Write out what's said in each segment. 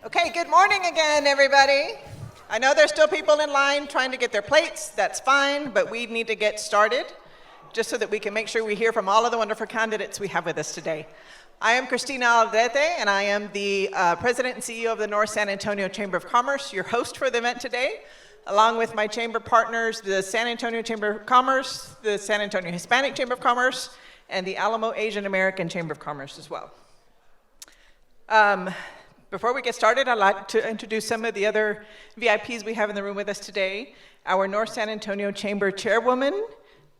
Okay, good morning again, everybody. I know there's still people in line trying to get their plates. That's fine, but we need to get started just so that we can make sure we hear from all of the wonderful candidates we have with us today. I am Cristina Aldrete, and I am the President and CEO of the North San Antonio Chamber of Commerce, your host for the event today, along with my chamber partners, the San Antonio Chamber of Commerce, the San Antonio Hispanic Chamber of Commerce, and the Alamo Asian American Chamber of Commerce as well. Before we get started, I'd like to introduce some of the other VIPs we have in the room with us today. Our North San Antonio Chamber Chairwoman,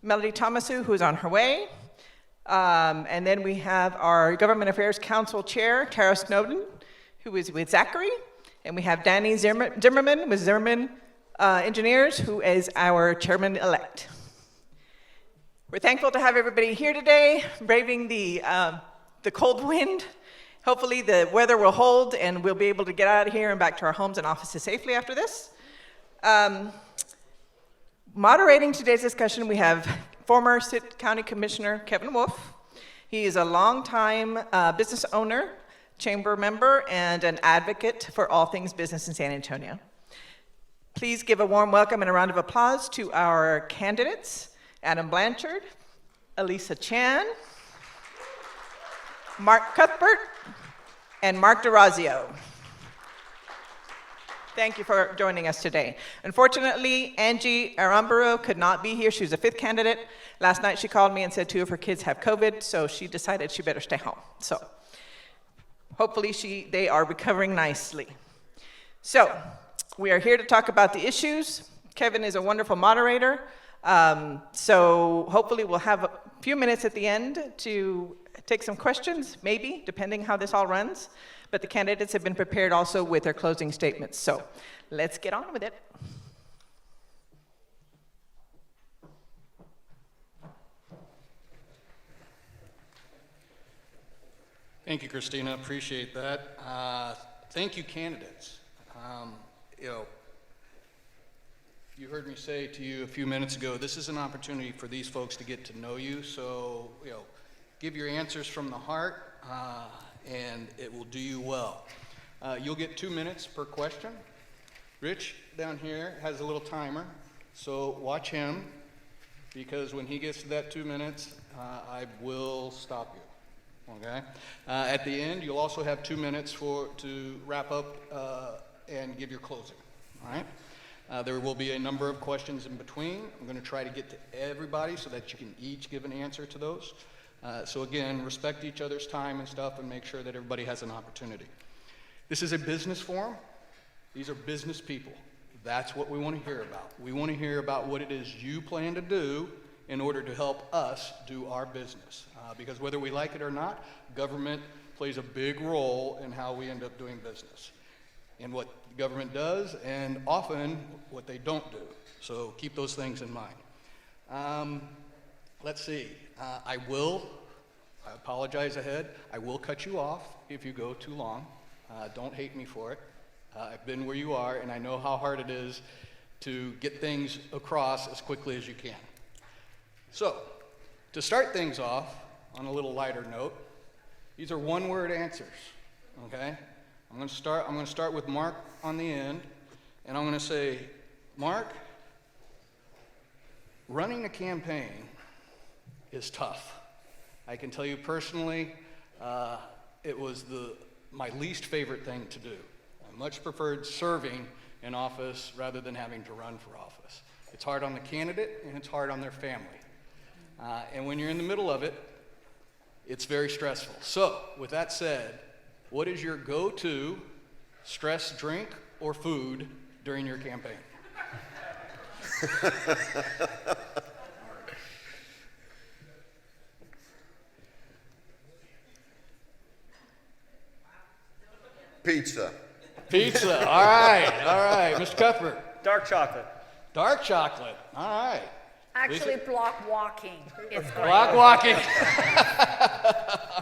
Melody Thomasu, who's on her way. And then we have our Government Affairs Council Chair, Tara Snowden, who is with Zachary. And we have Danny Zimmerman with Zimmerman Engineers, who is our Chairman-elect. We're thankful to have everybody here today, braving the cold wind. Hopefully the weather will hold and we'll be able to get out of here and back to our homes and offices safely after this. Moderating today's discussion, we have former County Commissioner Kevin Wolff. He is a longtime business owner, chamber member, and an advocate for all things business in San Antonio. Please give a warm welcome and a round of applause to our candidates, Adam Blanchard, Elisa Chan, Mark Cuthbert, and Mark Dorazio. Thank you for joining us today. Unfortunately, Angi Aramburu could not be here. She was a fifth candidate. Last night she called me and said 2 of her kids have COVID, so she decided she better stay home. So hopefully they are recovering nicely. So we are here to talk about the issues. Kevin is a wonderful moderator. So hopefully we'll have a few minutes at the end to take some questions, maybe, depending how this all runs. But the candidates have been prepared also with their closing statements. So let's get on with it. Thank you, Christina. Appreciate that. Thank you, candidates. You heard me say to you a few minutes ago, this is an opportunity for these folks to get to know you. So, give your answers from the heart, and it will do you well. You'll get 2 minutes per question. Rich down here has a little timer, so watch him, because when he gets to that 2 minutes, I will stop you, okay? At the end, you'll also have 2 minutes to wrap up and give your closing, all right? There will be a number of questions in between. I'm going to try to get to everybody so that you can each give an answer to those. So again, respect each other's time and stuff and make sure that everybody has an opportunity. This is a business forum. These are business people. That's what we want to hear about. We want to hear about what it is you plan to do in order to help us do our business. Because whether we like it or not, government plays a big role in how we end up doing business, and what the government does, and often what they don't do. So keep those things in mind. Let's see. I apologize ahead. I will cut you off if you go too long. Don't hate me for it. I've been where you are, and I know how hard it is to get things across as quickly as you can. So, to start things off on a little lighter note, these are one-word answers, okay? I'm going to start with Mark on the end, and I'm going to say, Mark, running a campaign is tough. I can tell you personally, it was my least favorite thing to do. I much preferred serving in office rather than having to run for office. It's hard on the candidate and it's hard on their family. And when you're in the middle of it, it's very stressful. So, with that said, what is your go-to stress drink or food during your campaign? Pizza. Pizza. All right. Mr. Cuthbert. Dark chocolate. Dark chocolate. All right. Actually, Lisa? block walking. It's great. Block walking. All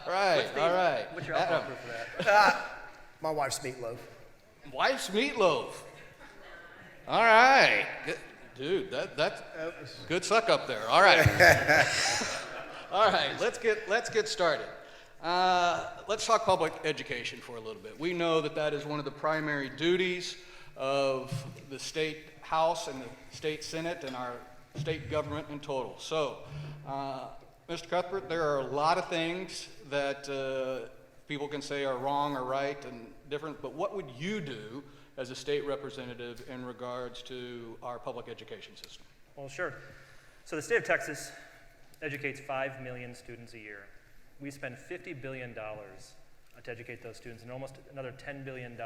right. What's your alcohol proof for that? My wife's meatloaf. Wife's meatloaf. All right. Dude, that's good suck up there. All right. All right, let's get started. Let's talk public education for a little bit. We know that that is one of the primary duties of the state house and the state senate and our state government in total. So, Mr. Cuthbert, there are a lot of things that people can say are wrong or right and different, but what would you do as a state representative in regards to our public education system? Well, sure. So the state of Texas educates 5 million students a year. We spend $50 billion to educate those students and almost another $10 billion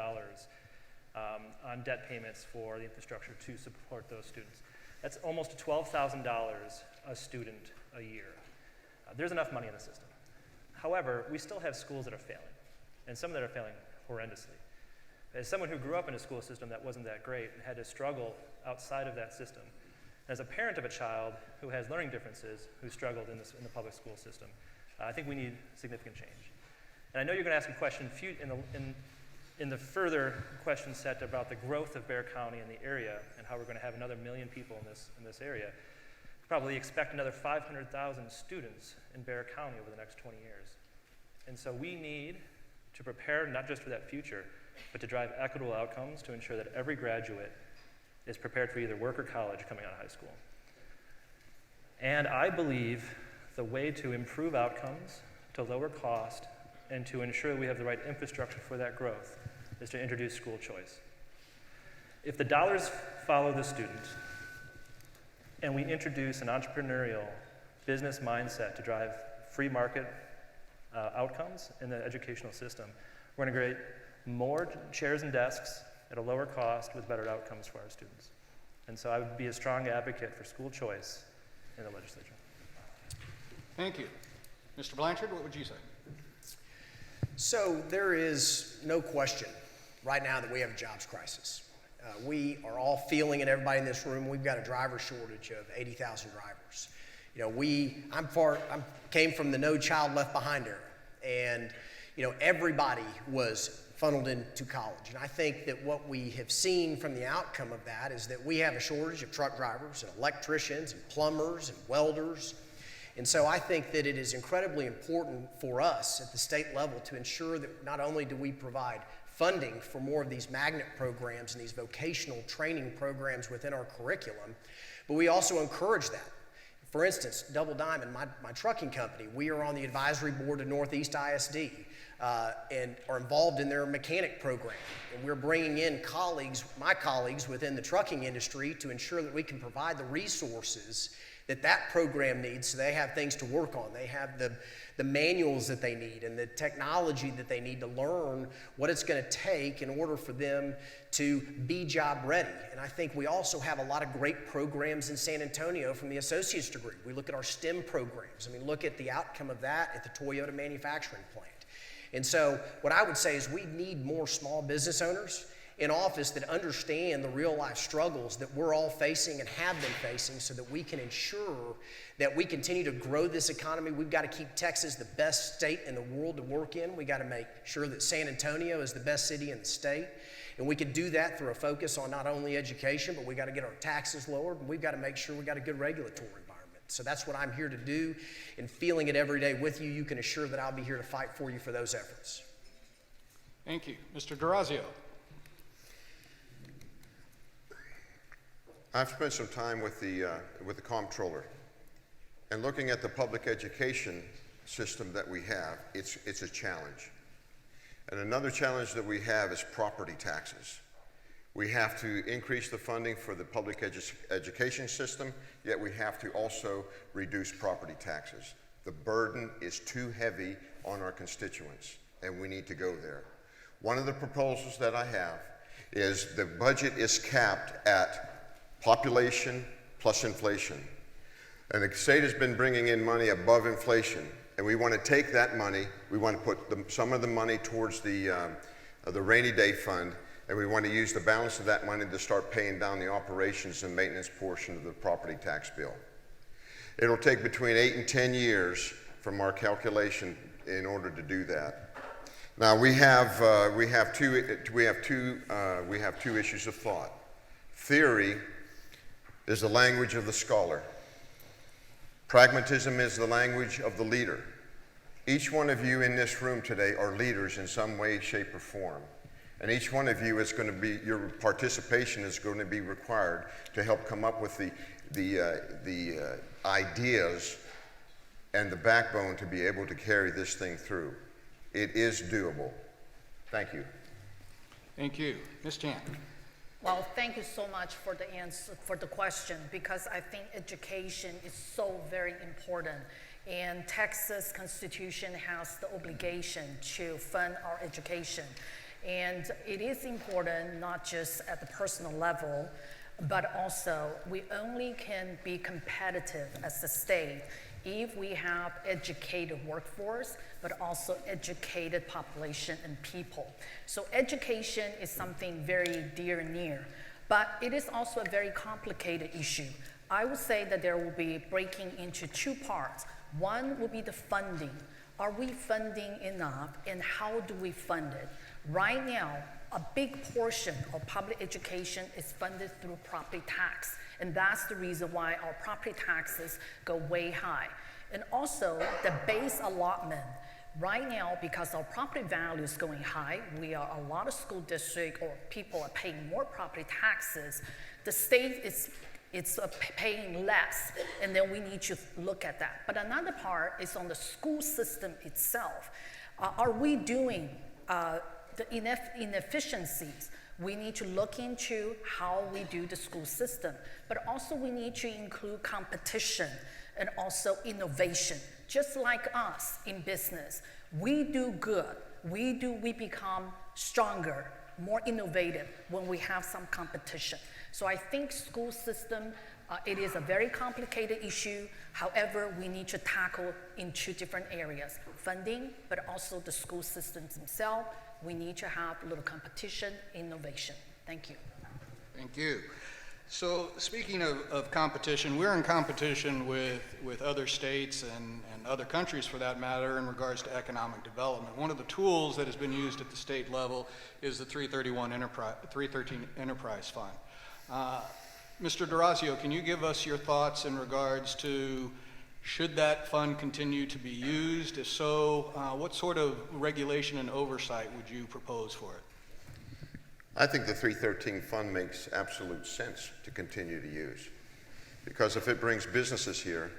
on debt payments for the infrastructure to support those students. That's almost $12,000 a student a year. There's enough money in the system. However, we still have schools that are failing, and some that are failing horrendously. As someone who grew up in a school system that wasn't that great and had to struggle outside of that system, as a parent of a child who has learning differences, who struggled in the public school system, I think we need significant change. And I know you're going to ask a question in the further question set about the growth of Bexar County and the area and how we're going to have another 1 million people in this area. Probably expect another 500,000 students in Bexar County over the next 20 years. And so we need to prepare not just for that future, but to drive equitable outcomes to ensure that every graduate is prepared for either work or college coming out of high school. And I believe the way to improve outcomes, to lower cost, and to ensure we have the right infrastructure for that growth is to introduce school choice. If the dollars follow the student, and we introduce an entrepreneurial business mindset to drive free market outcomes in the educational system, we're going to create more chairs and desks at a lower cost with better outcomes for our students. And so I would be a strong advocate for school choice in the legislature. Thank you. Mr. Blanchard, what would you say? So there is no question right now that we have a jobs crisis. We are all feeling it, everybody in this room. We've got a driver shortage of 80,000 drivers. You know, I came from the No Child Left Behind era, and you know, everybody was funneled into college. And I think that what we have seen from the outcome of that is that we have a shortage of truck drivers and electricians and plumbers and welders. And so I think that it is incredibly important for us at the state level to ensure that not only do we provide funding for more of these magnet programs and these vocational training programs within our curriculum, but we also encourage that. For instance, Double Diamond, my trucking company, we are on the advisory board of Northeast ISD and are involved in their mechanic program. And we're bringing in my colleagues within the trucking industry to ensure that we can provide the resources that program needs so they have things to work on. They have the manuals that they need and the technology that they need to learn what it's going to take in order for them to be job ready. And I think we also have a lot of great programs in San Antonio from the associate's degree. We look at our STEM programs. I mean, look at the outcome of that at the Toyota manufacturing plant. And so what I would say is we need more small business owners in office that understand the real life struggles that we're all facing and have been facing so that we can ensure that we continue to grow this economy. We've got to keep Texas the best state in the world to work in. We got to make sure that San Antonio is the best city in the state. And we can do that through a focus on not only education, but we got to get our taxes lowered, and we've got to make sure we got a good regulatory environment. So that's what I'm here to do, and feeling it every day with you. You can assure that I'll be here to fight for you for those efforts. Thank you. Mr. Dorazio. I've spent some time with the comptroller, and looking at the public education system that we have, it's a challenge. And another challenge that we have is property taxes. We have to increase the funding for the public education system, yet we have to also reduce property taxes. The burden is too heavy on our constituents, and we need to go there. One of the proposals that I have is the budget is capped at population plus inflation. And the state has been bringing in money above inflation, and we want to take that money, we want to put some of the money towards the rainy day fund, and we want to use the balance of that money to start paying down the operations and maintenance portion of the property tax bill. It'll take between 8 and 10 years from our calculation in order to do that. Now we have two issues of thought. Theory is the language of the scholar. Pragmatism is the language of the leader. Each one of you in this room today are leaders in some way, shape, or form. And each one of you is going to be, your participation is going to be required to help come up with the ideas and the backbone to be able to carry this thing through. It is doable. Thank you. Thank you. Ms. Chan. Well, thank you so much for the answer, for the question, because I think education is so very important. And Texas Constitution has the obligation to fund our education. And it is important not just at the personal level, but also we only can be competitive as a state if we have educated workforce, but also educated population and people. So education is something very dear and near, but it is also a very complicated issue. I would say that there will be breaking into two parts. One will be the funding. Are we funding enough, and how do we fund it? Right now, a big portion of public education is funded through property tax, and that's the reason why our property taxes go way high. And also, the base allotment. Right now, because our property value is going high, a lot of school districts or people are paying more property taxes. The state is paying less, and then we need to look at that. But another part is on the school system itself. Are we doing the inefficiencies? We need to look into how we do the school system, but also we need to include competition and also innovation. Just like us in business, we do good. We become stronger, more innovative when we have some competition. So I think school system, it is a very complicated issue. However, we need to tackle in two different areas, funding, but also the school systems themselves. We need to have a little competition, innovation. Thank you. Thank you. So speaking of competition, we're in competition with other states and other countries for that matter in regards to economic development. One of the tools that has been used at the state level is the 313 Enterprise Fund. Mr. Dorazio, can you give us your thoughts in regards to should that fund continue to be used? If so, what sort of regulation and oversight would you propose for it? I think the 313 fund makes absolute sense to continue to use, because if it brings businesses here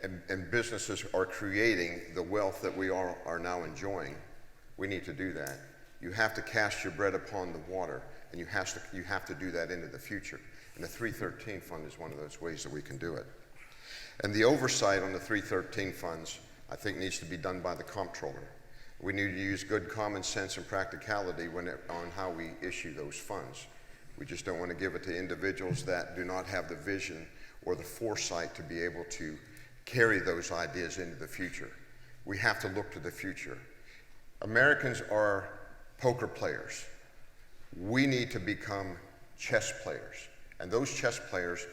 and businesses are creating the wealth that we are now enjoying, we need to do that. You have to cast your bread upon the water, and you have to do that into the future. And the 313 fund is one of those ways that we can do it. And the oversight on the 313 funds, I think, needs to be done by the comptroller. We need to use good common sense and practicality on how we issue those funds. We just don't want to give it to individuals that do not have the vision or the foresight to be able to carry those ideas into the future. We have to look to the future. Americans are poker players. We need to become chess players. And those chess players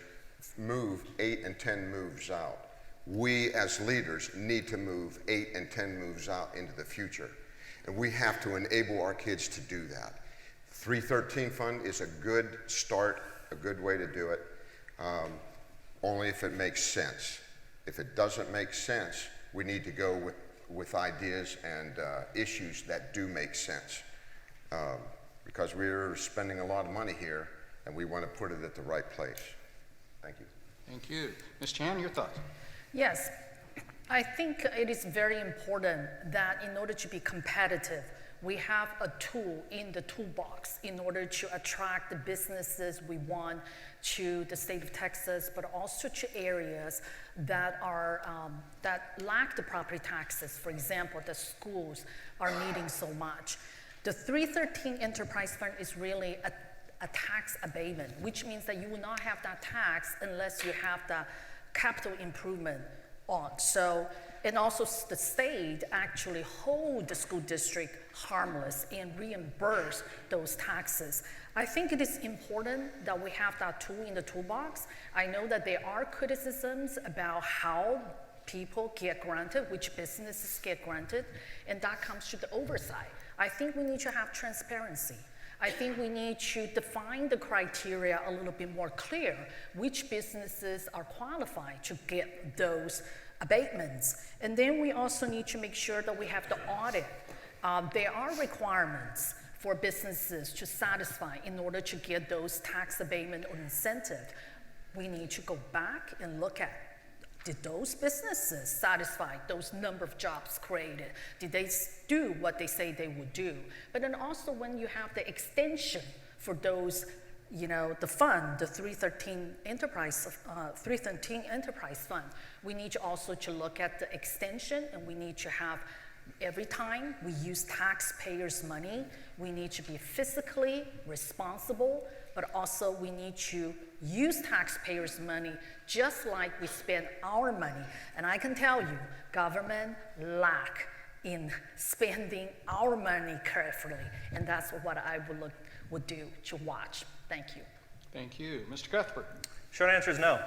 move 8 and 10 moves out. We as leaders need to move 8 and 10 moves out into the future. And we have to enable our kids to do that. 313 fund is a good start, a good way to do it, only if it makes sense. If it doesn't make sense, we need to go with ideas and issues that do make sense. Because we're spending a lot of money here, and we want to put it at the right place. Thank you. Thank you. Ms. Chan, your thoughts? Yes, I think it is very important that in order to be competitive, we have a tool in the toolbox in order to attract the businesses we want to the state of Texas, but also to areas that are that lack the property taxes. For example, the schools are needing so much. The 313 Enterprise Fund is really a tax abatement, which means that you will not have that tax unless you have the capital improvement on. So, and also the state actually hold the school district harmless and reimburse those taxes. I think it is important that we have that tool in the toolbox. I know that there are criticisms about how people get granted, which businesses get granted, and that comes to the oversight. I think we need to have transparency. I think we need to define the criteria a little bit more clear, which businesses are qualified to get those abatements. And then we also need to make sure that we have the audit. There are requirements for businesses to satisfy in order to get those tax abatement or incentive. We need to go back and look at, did those businesses satisfy those number of jobs created? Did they do what they say they would do? But then also when you have the extension for those, the fund, the 313 Enterprise Fund, we need to also to look at the extension, and we need to have, every time we use taxpayers' money, we need to be fiscally responsible, but also we need to use taxpayers' money just like we spend our money. And I can tell you, government lack in spending our money carefully, and that's what I would do to watch. Thank you. Thank you. Mr. Cuthbert. Short answer is no.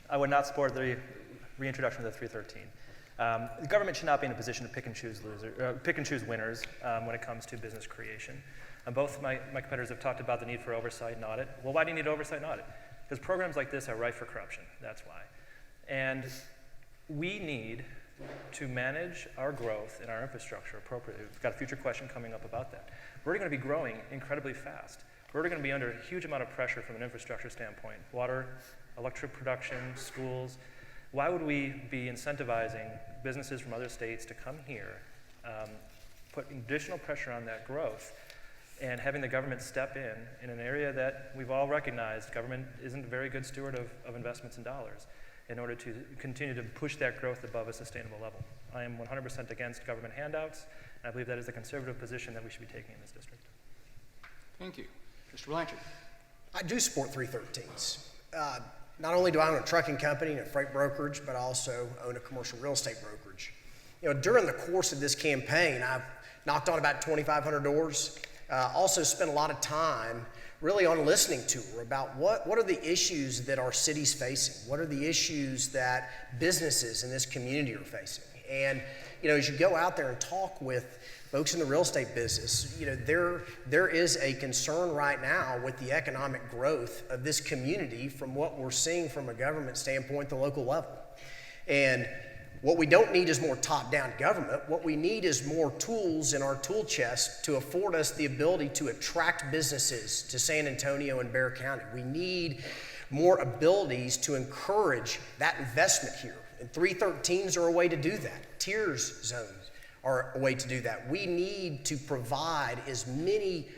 I would not support the reintroduction of the 313. The government should not be in a position to pick and choose winners when it comes to business creation. Both my competitors have talked about the need for oversight and audit. Well, why do you need oversight and audit? Because programs like this are rife for corruption. That's why. And we need to manage our growth in our infrastructure appropriately. We've got a future question coming up about that. We're going to be growing incredibly fast. We're going to be under a huge amount of pressure from an infrastructure standpoint. Water, electric production, schools. Why would we be incentivizing businesses from other states to come here, put additional pressure on that growth, and having the government step in an area that we've all recognized government isn't a very good steward of investments and dollars in order to continue to push that growth above a sustainable level. I am 100% against government handouts, and I believe that is the conservative position that we should be taking in this district. Thank you. Mr. Blanchard. I do support 313s. Not only do I own a trucking company and a freight brokerage, but I also own a commercial real estate brokerage. During the course of this campaign, I've knocked on about 2,500 doors. Also spent a lot of time really on listening to her about what are the issues that our city's facing? What are the issues that businesses in this community are facing? And, as you go out there and talk with folks in the real estate business, there is a concern right now with the economic growth of this community from what we're seeing from a government standpoint at the local level. And what we don't need is more top-down government. What we need is more tools in our tool chest to afford us the ability to attract businesses to San Antonio and Bexar County. We need more abilities to encourage that investment here. And 313s are a way to do that. Tiers zones are a way to do that. We need to provide as many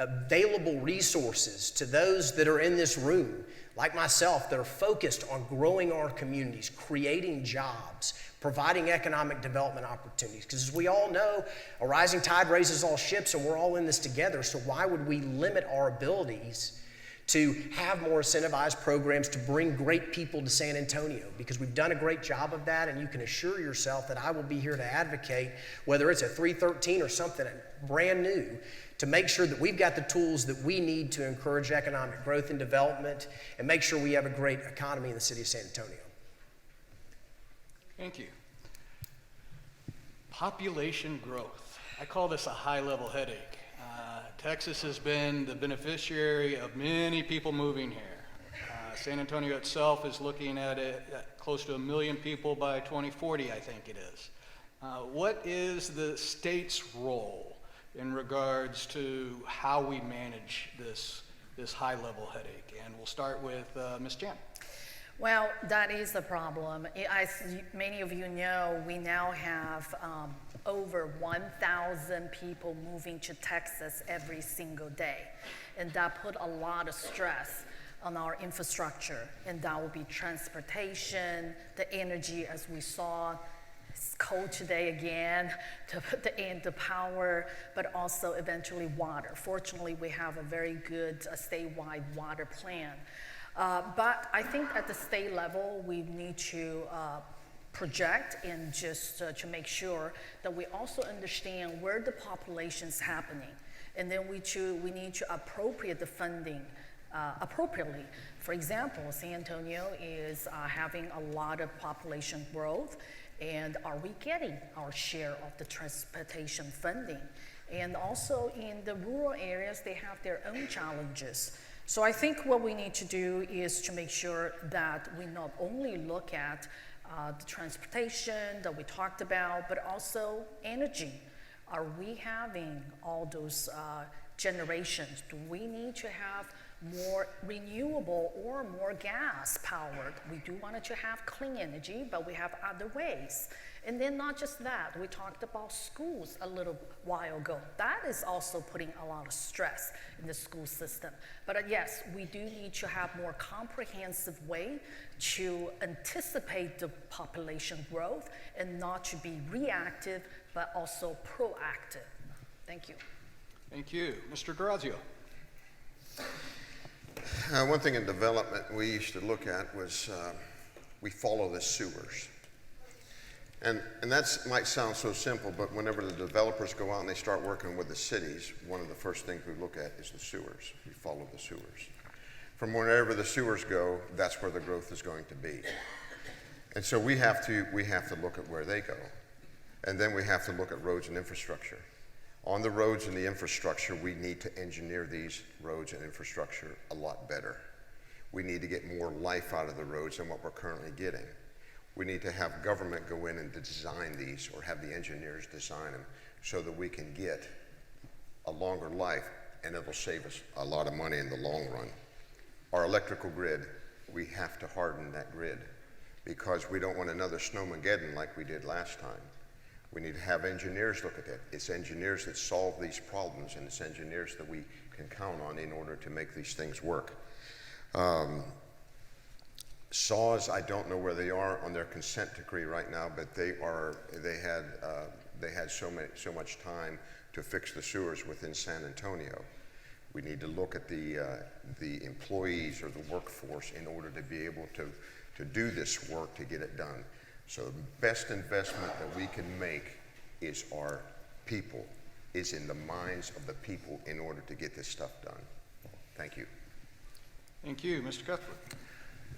available resources to those that are in this room, like myself, that are focused on growing our communities, creating jobs, providing economic development opportunities. Because as we all know, a rising tide raises all ships, and we're all in this together. So why would we limit our abilities to have more incentivized programs to bring great people to San Antonio? Because we've done a great job of that, and you can assure yourself that I will be here to advocate, whether it's a 313 or something brand new, to make sure that we've got the tools that we need to encourage economic growth and development and make sure we have a great economy in the city of San Antonio. Thank you. Population growth. I call this a high-level headache. Texas has been the beneficiary of many people moving here. San Antonio itself is looking at close to 1 million people by 2040, I think it is. What is the state's role in regards to how we manage this high-level headache? And we'll start with Ms. Jan. Well, that is a problem. As many of you know, we now have over 1,000 people moving to Texas every single day. And that put a lot of stress on our infrastructure. And that will be transportation, the energy, as we saw. It's cold today again, the power, but also eventually water. Fortunately, we have a very good statewide water plan. But I think at the state level, we need to project and just to make sure that we also understand where the population is happening. And then we need to appropriate the funding appropriately. For example, San Antonio is having a lot of population growth, and are we getting our share of the transportation funding? And also in the rural areas, they have their own challenges. So I think what we need to do is to make sure that we not only look at the transportation that we talked about, but also energy. Are we having all those generations? Do we need to have more renewable or more gas powered? We do want to have clean energy, but we have other ways. And then not just that, we talked about schools a little while ago. That is also putting a lot of stress in the school system. But yes, we do need to have more comprehensive way to anticipate the population growth and not to be reactive, but also proactive. Thank you. Thank you. Mr. Dorazio. One thing in development we used to look at was we follow the sewers. And that might sound so simple, but whenever the developers go out and they start working with the cities, one of the first things we look at is the sewers. We follow the sewers. From wherever the sewers go, that's where the growth is going to be. And so we have to look at where they go. And then we have to look at roads and infrastructure. On the roads and the infrastructure, we need to engineer these roads and infrastructure a lot better. We need to get more life out of the roads than what we're currently getting. We need to have government go in and design these, or have the engineers design them, so that we can get a longer life, and it'll save us a lot of money in the long run. Our electrical grid, we have to harden that grid, because we don't want another snowmageddon like we did last time. We need to have engineers look at that. It's engineers that solve these problems, and it's engineers that we can count on in order to make these things work. SAWS, I don't know where they are on their consent decree right now, but they had so much time to fix the sewers within San Antonio. We need to look at the employees or the workforce in order to be able to do this work, to get it done. So the best investment that we can make is our people, is in the minds of the people in order to get this stuff done. Thank you. Thank you. Mr. Cuthbert.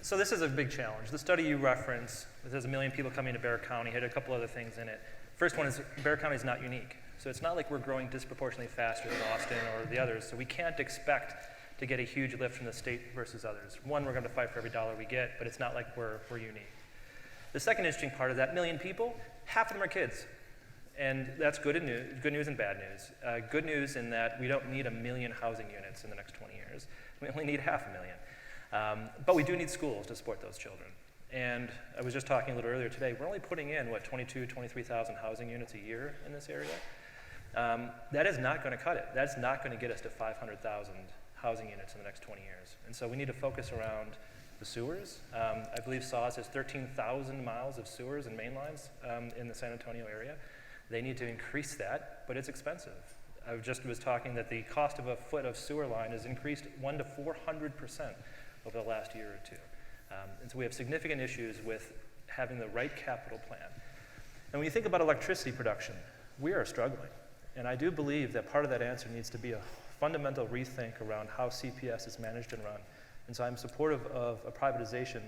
So this is a big challenge. The study you reference, there's 1 million people coming to Bexar County, had a couple other things in it. First one is Bexar County is not unique. So it's not like we're growing disproportionately faster than Austin or the others. So we can't expect to get a huge lift from the state versus others. One, we're going to fight for every dollar we get, but it's not like we're unique. The second interesting part of that 1 million people, half of them are kids. And that's good news and bad news. Good news in that we don't need 1 million housing units in the next 20 years. We only need 500,000. But we do need schools to support those children. And I was just talking a little earlier today, we're only putting in, 23,000 housing units a year in this area. That is not going to cut it. That's not going to get us to 500,000 housing units in the next 20 years. And so we need to focus around the sewers. I believe SAWS has 13,000 miles of sewers and main lines in the San Antonio area. They need to increase that, but it's expensive. I just was talking that the cost of a foot of sewer line has increased 100% to 400% over the last year or two. And so we have significant issues with having the right capital plan. And when you think about electricity production, we are struggling. And I do believe that part of that answer needs to be a fundamental rethink around how CPS is managed and run. And so I'm supportive of a privatization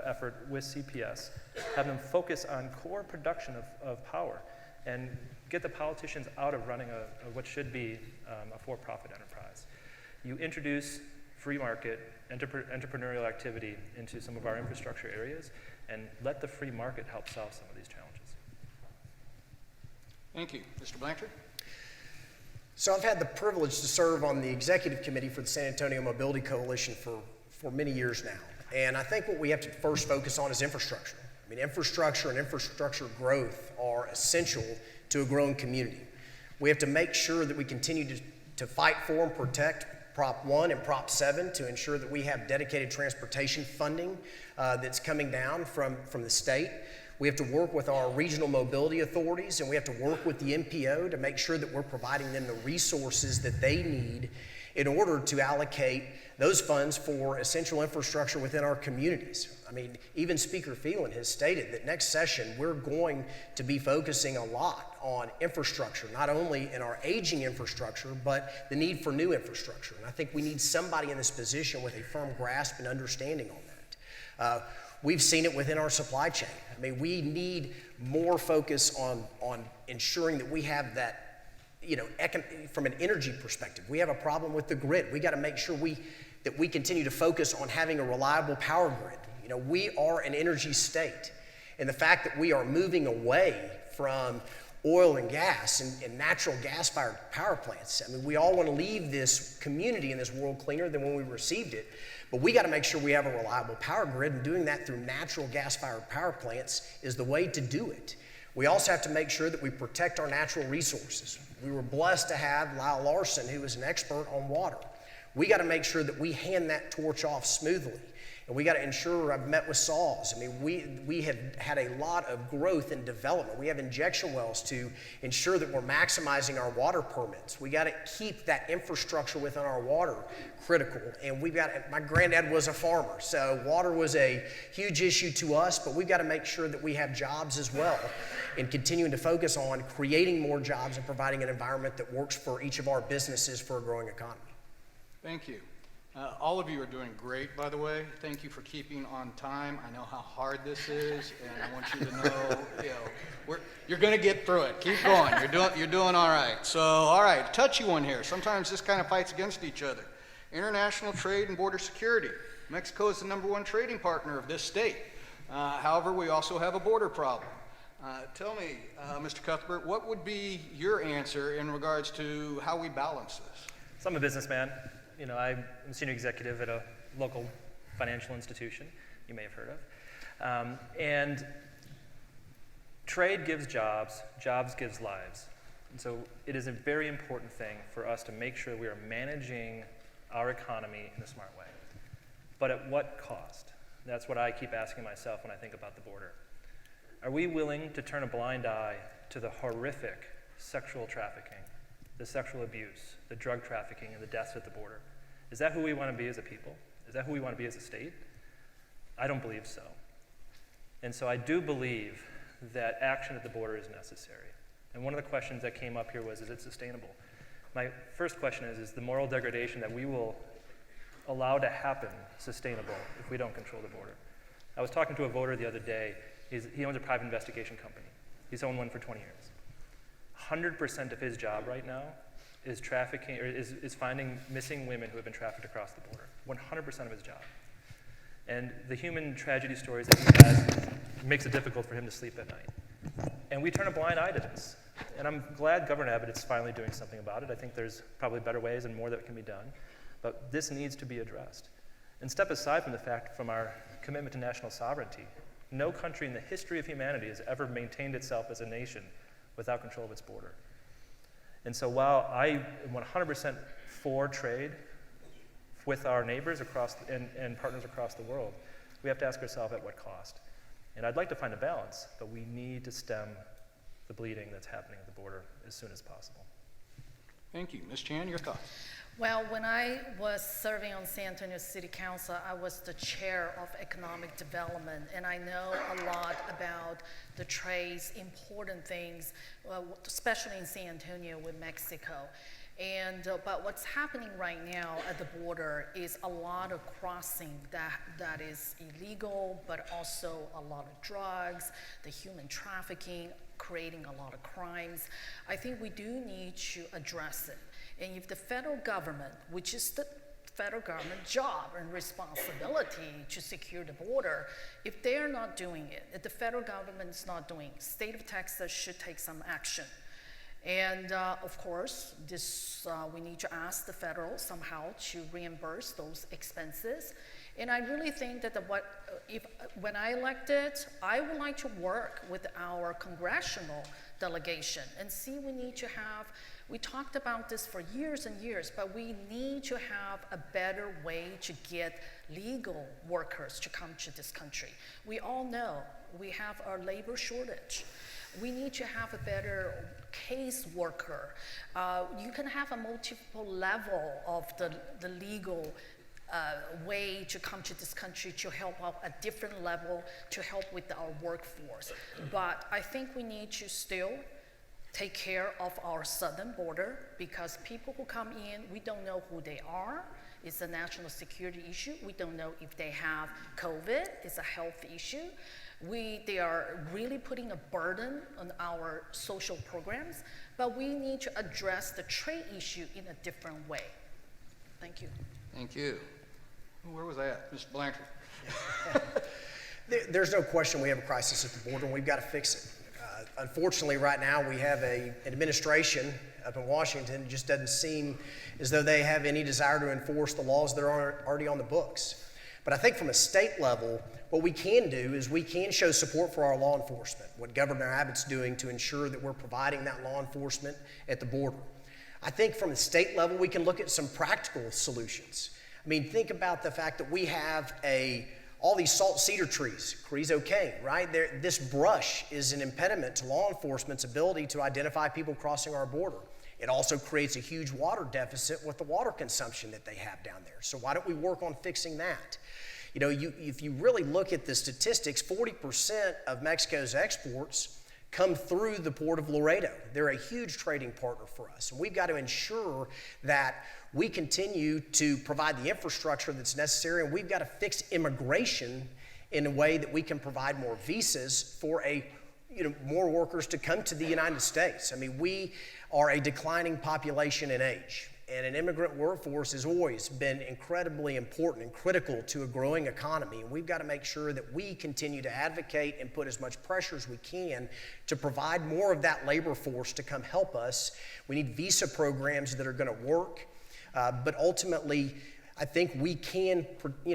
effort with CPS, have them focus on core production of power, and get the politicians out of running what should be a for-profit enterprise. You introduce free market, entrepreneurial activity into some of our infrastructure areas, and let the free market help solve some of these challenges. Thank you. Mr. Blanchard? So I've had the privilege to serve on the executive committee for the San Antonio Mobility Coalition for many years now. And I think what we have to first focus on is infrastructure. I mean, infrastructure and infrastructure growth are essential to a growing community. We have to make sure that we continue to fight for and protect Prop 1 and Prop 7 to ensure that we have dedicated transportation funding that's coming down from the state. We have to work with our regional mobility authorities, and we have to work with the MPO to make sure that we're providing them the resources that they need in order to allocate those funds for essential infrastructure within our communities. I mean, even Speaker Phelan has stated that next session we're going to be focusing a lot on infrastructure, not only in our aging infrastructure, but the need for new infrastructure. And I think we need somebody in this position with a firm grasp and understanding on that. We've seen it within our supply chain. I mean, we need more focus on ensuring that we have that, from an energy perspective. We have a problem with the grid. We got to make sure that we continue to focus on having a reliable power grid. You know, we are an energy state. And the fact that we are moving away from oil and gas and natural gas-fired power plants. I mean, we all want to leave this community and this world cleaner than when we received it, but we got to make sure we have a reliable power grid, and doing that through natural gas-fired power plants is the way to do it. We also have to make sure that we protect our natural resources. We were blessed to have Lyle Larson, who is an expert on water. We got to make sure that we hand that torch off smoothly. And we got to ensure, I've met with saws. I mean, we have had a lot of growth and development. We have injection wells to ensure that we're maximizing our water permits. We got to keep that infrastructure within our water critical. And my granddad was a farmer, so water was a huge issue to us, but we've got to make sure that we have jobs as well, and continuing to focus on creating more jobs and providing an environment that works for each of our businesses for a growing economy. Thank you. All of you are doing great, by the way. Thank you for keeping on time. I know how hard this is, and I want you to know, you're going to get through it. Keep going. You're doing all right. So, all right, touchy one here. Sometimes this kind of fights against each other. International trade and border security. Mexico is the #1 trading partner of this state. However, we also have a border problem. Tell me, Mr. Cuthbert, what would be your answer in regards to how we balance this? So I'm a businessman. You know, I'm a senior executive at a local financial institution you may have heard of. And trade gives jobs, jobs gives lives. And so it is a very important thing for us to make sure we are managing our economy in a smart way. But at what cost? That's what I keep asking myself when I think about the border. Are we willing to turn a blind eye to the horrific sexual trafficking, the sexual abuse, the drug trafficking, and the deaths at the border? Is that who we want to be as a people? Is that who we want to be as a state? I don't believe so. And so I do believe that action at the border is necessary. And one of the questions that came up here was, is it sustainable? My first question is the moral degradation that we will allow to happen sustainable if we don't control the border? I was talking to a voter the other day. He owns a private investigation company. He's owned one for 20 years. 100% of his job right now is trafficking, or is finding missing women who have been trafficked across the border. 100% of his job. And the human tragedy stories that he has makes it difficult for him to sleep at night. And we turn a blind eye to this. And I'm glad Governor Abbott is finally doing something about it. I think there's probably better ways and more that can be done. But this needs to be addressed. And step aside from the fact, from our commitment to national sovereignty, no country in the history of humanity has ever maintained itself as a nation without control of its border. And so while I am 100% for trade with our neighbors and partners across the world, we have to ask ourselves at what cost. And I'd like to find a balance, but we need to stem the bleeding that's happening at the border as soon as possible. Thank you. Ms. Chan, your thoughts? Well, when I was serving on San Antonio City Council, I was the chair of economic development, and I know a lot about the trade's important things, especially in San Antonio with Mexico. And but what's happening right now at the border is a lot of crossing that is illegal, but also a lot of drugs, the human trafficking, creating a lot of crimes. I think we do need to address it. And if the federal government, which is the federal government job and responsibility to secure the border, if they're not doing it, if the federal government is not doing it, state of Texas should take some action. And of course, we need to ask the federal somehow to reimburse those expenses. And I really think that when I elected, I would like to work with our congressional delegation and see we talked about this for years and years, but we need to have a better way to get legal workers to come to this country. We all know we have our labor shortage. We need to have a better case worker. You can have a multiple level of the legal way to come to this country to help out a different level to help with our workforce. But I think we need to still take care of our southern border, because people who come in, we don't know who they are. It's a national security issue. We don't know if they have COVID. It's a health issue. They are really putting a burden on our social programs, but we need to address the trade issue in a different way. Thank you. Thank you. Where was I at? Ms. Blanchard. There's no question we have a crisis at the border, and we've got to fix it. Unfortunately, right now we have an administration up in Washington. It just doesn't seem as though they have any desire to enforce the laws that are already on the books. But I think from a state level, what we can do is we can show support for our law enforcement, what Governor Abbott's doing to ensure that we're providing that law enforcement at the border. I think from the state level, we can look at some practical solutions. I mean, think about the fact that we have all these salt cedar trees, creosote, right? This brush is an impediment to law enforcement's ability to identify people crossing our border. It also creates a huge water deficit with the water consumption that they have down there. So why don't we work on fixing that? You know, if you really look at the statistics, 40% of Mexico's exports come through the port of Laredo. They're a huge trading partner for us. And we've got to ensure that we continue to provide the infrastructure that's necessary, and we've got to fix immigration in a way that we can provide more visas for more workers to come to the United States. I mean, we are a declining population in age, and an immigrant workforce has always been incredibly important and critical to a growing economy. And we've got to make sure that we continue to advocate and put as much pressure as we can to provide more of that labor force to come help us. We need visa programs that are going to work. But ultimately, I think we can,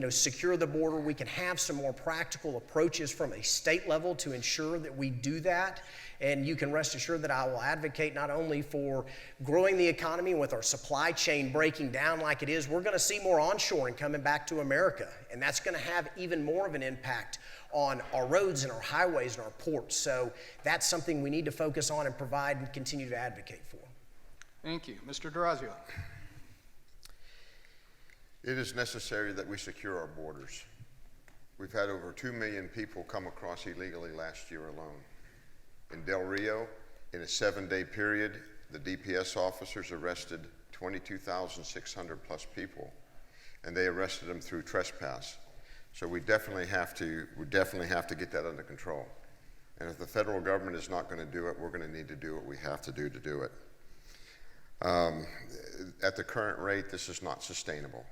secure the border. We can have some more practical approaches from a state level to ensure that we do that. And you can rest assured that I will advocate not only for growing the economy with our supply chain breaking down like it is, we're going to see more onshoring coming back to America. And that's going to have even more of an impact on our roads and our highways and our ports. So that's something we need to focus on and provide and continue to advocate for. Thank you. Mr. Dorazio. It is necessary that we secure our borders. We've had over 2 million people come across illegally last year alone. In Del Rio, in a 7-day period, the DPS officers arrested 22,600 plus people, and they arrested them through trespass. So we definitely have to get that under control. And if the federal government is not going to do it, we're going to need to do what we have to do it. At the current rate, this is not sustainable.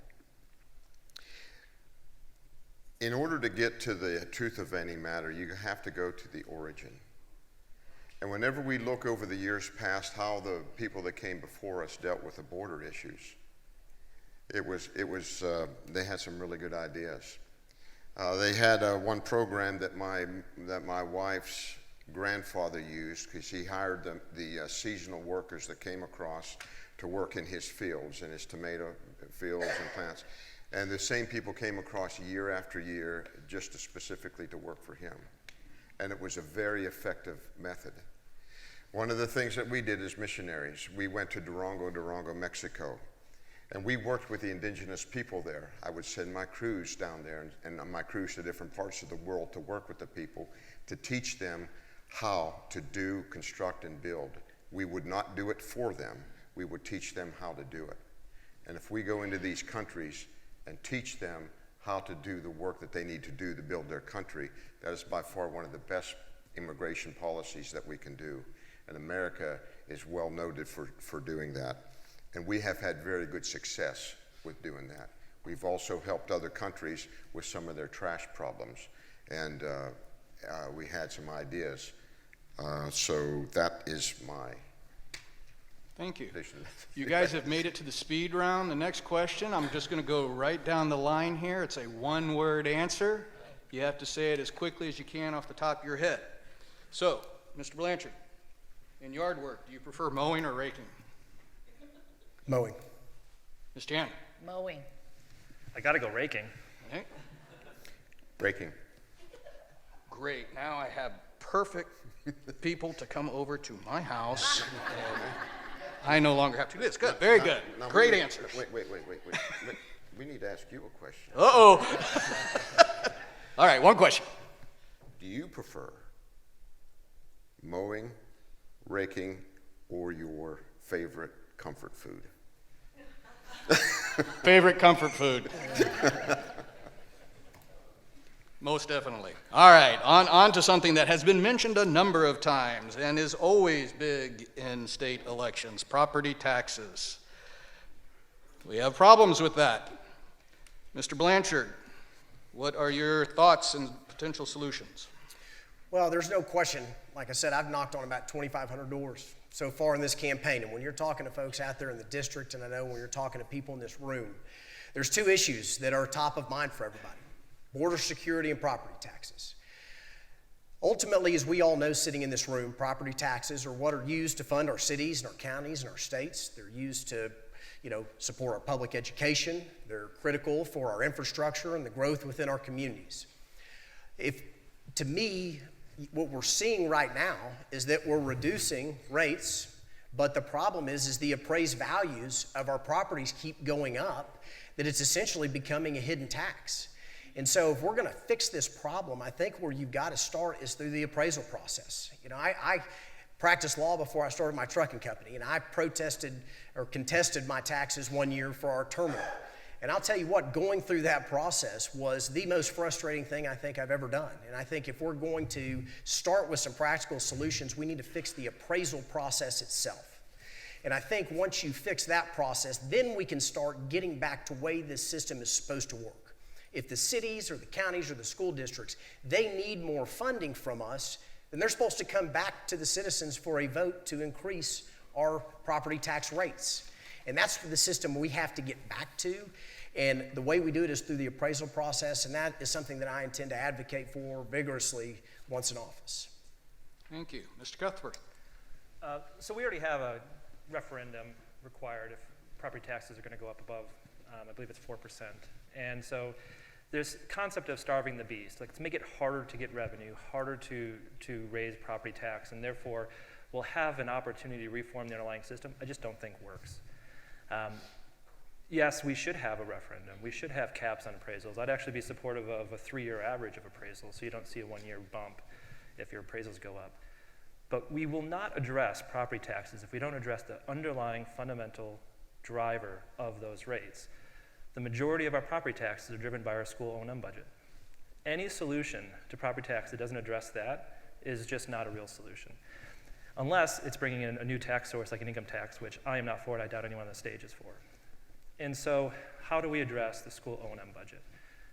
In order to get to the truth of any matter, you have to go to the origin. And whenever we look over the years past how the people that came before us dealt with the border issues, they had some really good ideas. They had one program that my wife's grandfather used, because he hired the seasonal workers that came across to work in his fields, in his tomato fields and plants. And the same people came across year after year just specifically to work for him. And it was a very effective method. One of the things that we did as missionaries, we went to Durango, Mexico, and we worked with the indigenous people there. I would send my crews down there and my crews to different parts of the world to work with the people, to teach them how to do, construct, and build. We would not do it for them. We would teach them how to do it. And if we go into these countries and teach them how to do the work that they need to do to build their country, that is by far one of the best immigration policies that we can do. And America is well noted for doing that. And we have had very good success with doing that. We've also helped other countries with some of their trash problems. And we had some ideas. So that is my Thank you. vision. You guys have made it to the speed round. The next question, I'm just going to go right down the line here. It's a one-word answer. You have to say it as quickly as you can off the top of your head. So, Mr. Blanchard, in yard work, do you prefer mowing or raking? Mowing. Ms. Jan? Mowing. I got to go raking. Okay. Breaking. Great. Now I have perfect people to come over to my house. And I no longer have to do this. Good. Very good. Now, Great wait, answers. Wait. We need to ask you a question. Uh-oh. All right, one question. Do you prefer mowing, raking, or your favorite comfort food? Favorite comfort food? Most definitely. All right, on to something that has been mentioned a number of times and is always big in state elections, property taxes. We have problems with that. Mr. Blanchard, What are your thoughts and potential solutions? Well, there's no question. Like I said, I've knocked on about 2,500 doors so far in this campaign. And when you're talking to folks out there in the district, and I know when you're talking to people in this room, there's two issues that are top of mind for everybody: border security and property taxes. Ultimately, as we all know sitting in this room, property taxes are what are used to fund our cities and our counties and our states. They're used to, support our public education. They're critical for our infrastructure and the growth within our communities. To me, what we're seeing right now is that we're reducing rates, but the problem is the appraised values of our properties keep going up, that it's essentially becoming a hidden tax. And so if we're going to fix this problem, I think where you've got to start is through the appraisal process. I practiced law before I started my trucking company, and I protested or contested my taxes one year for our terminal. And I'll tell you what, going through that process was the most frustrating thing I think I've ever done. And I think if we're going to start with some practical solutions, we need to fix the appraisal process itself. And I think once you fix that process, then we can start getting back to the way this system is supposed to work. If the cities or the counties or the school districts, they need more funding from us, then they're supposed to come back to the citizens for a vote to increase our property tax rates. And that's the system we have to get back to. And the way we do it is through the appraisal process, and that is something that I intend to advocate for vigorously once in office. Thank you. Mr. Cuthbert. So we already have a referendum required if property taxes are going to go up above, I believe it's 4%. And so this concept of starving the beast, like to make it harder to get revenue, harder to raise property tax, and therefore we'll have an opportunity to reform the underlying system, I just don't think works. Yes, we should have a referendum. We should have caps on appraisals. I'd actually be supportive of a 3-year average of appraisals, so you don't see a 1-year bump if your appraisals go up. But we will not address property taxes if we don't address the underlying fundamental driver of those rates. The majority of our property taxes are driven by our school O&M budget. Any solution to property tax that doesn't address that is just not a real solution. Unless it's bringing in a new tax source like an income tax, which I am not for, and I doubt anyone on the stage is for. And so how do we address the school O&M budget?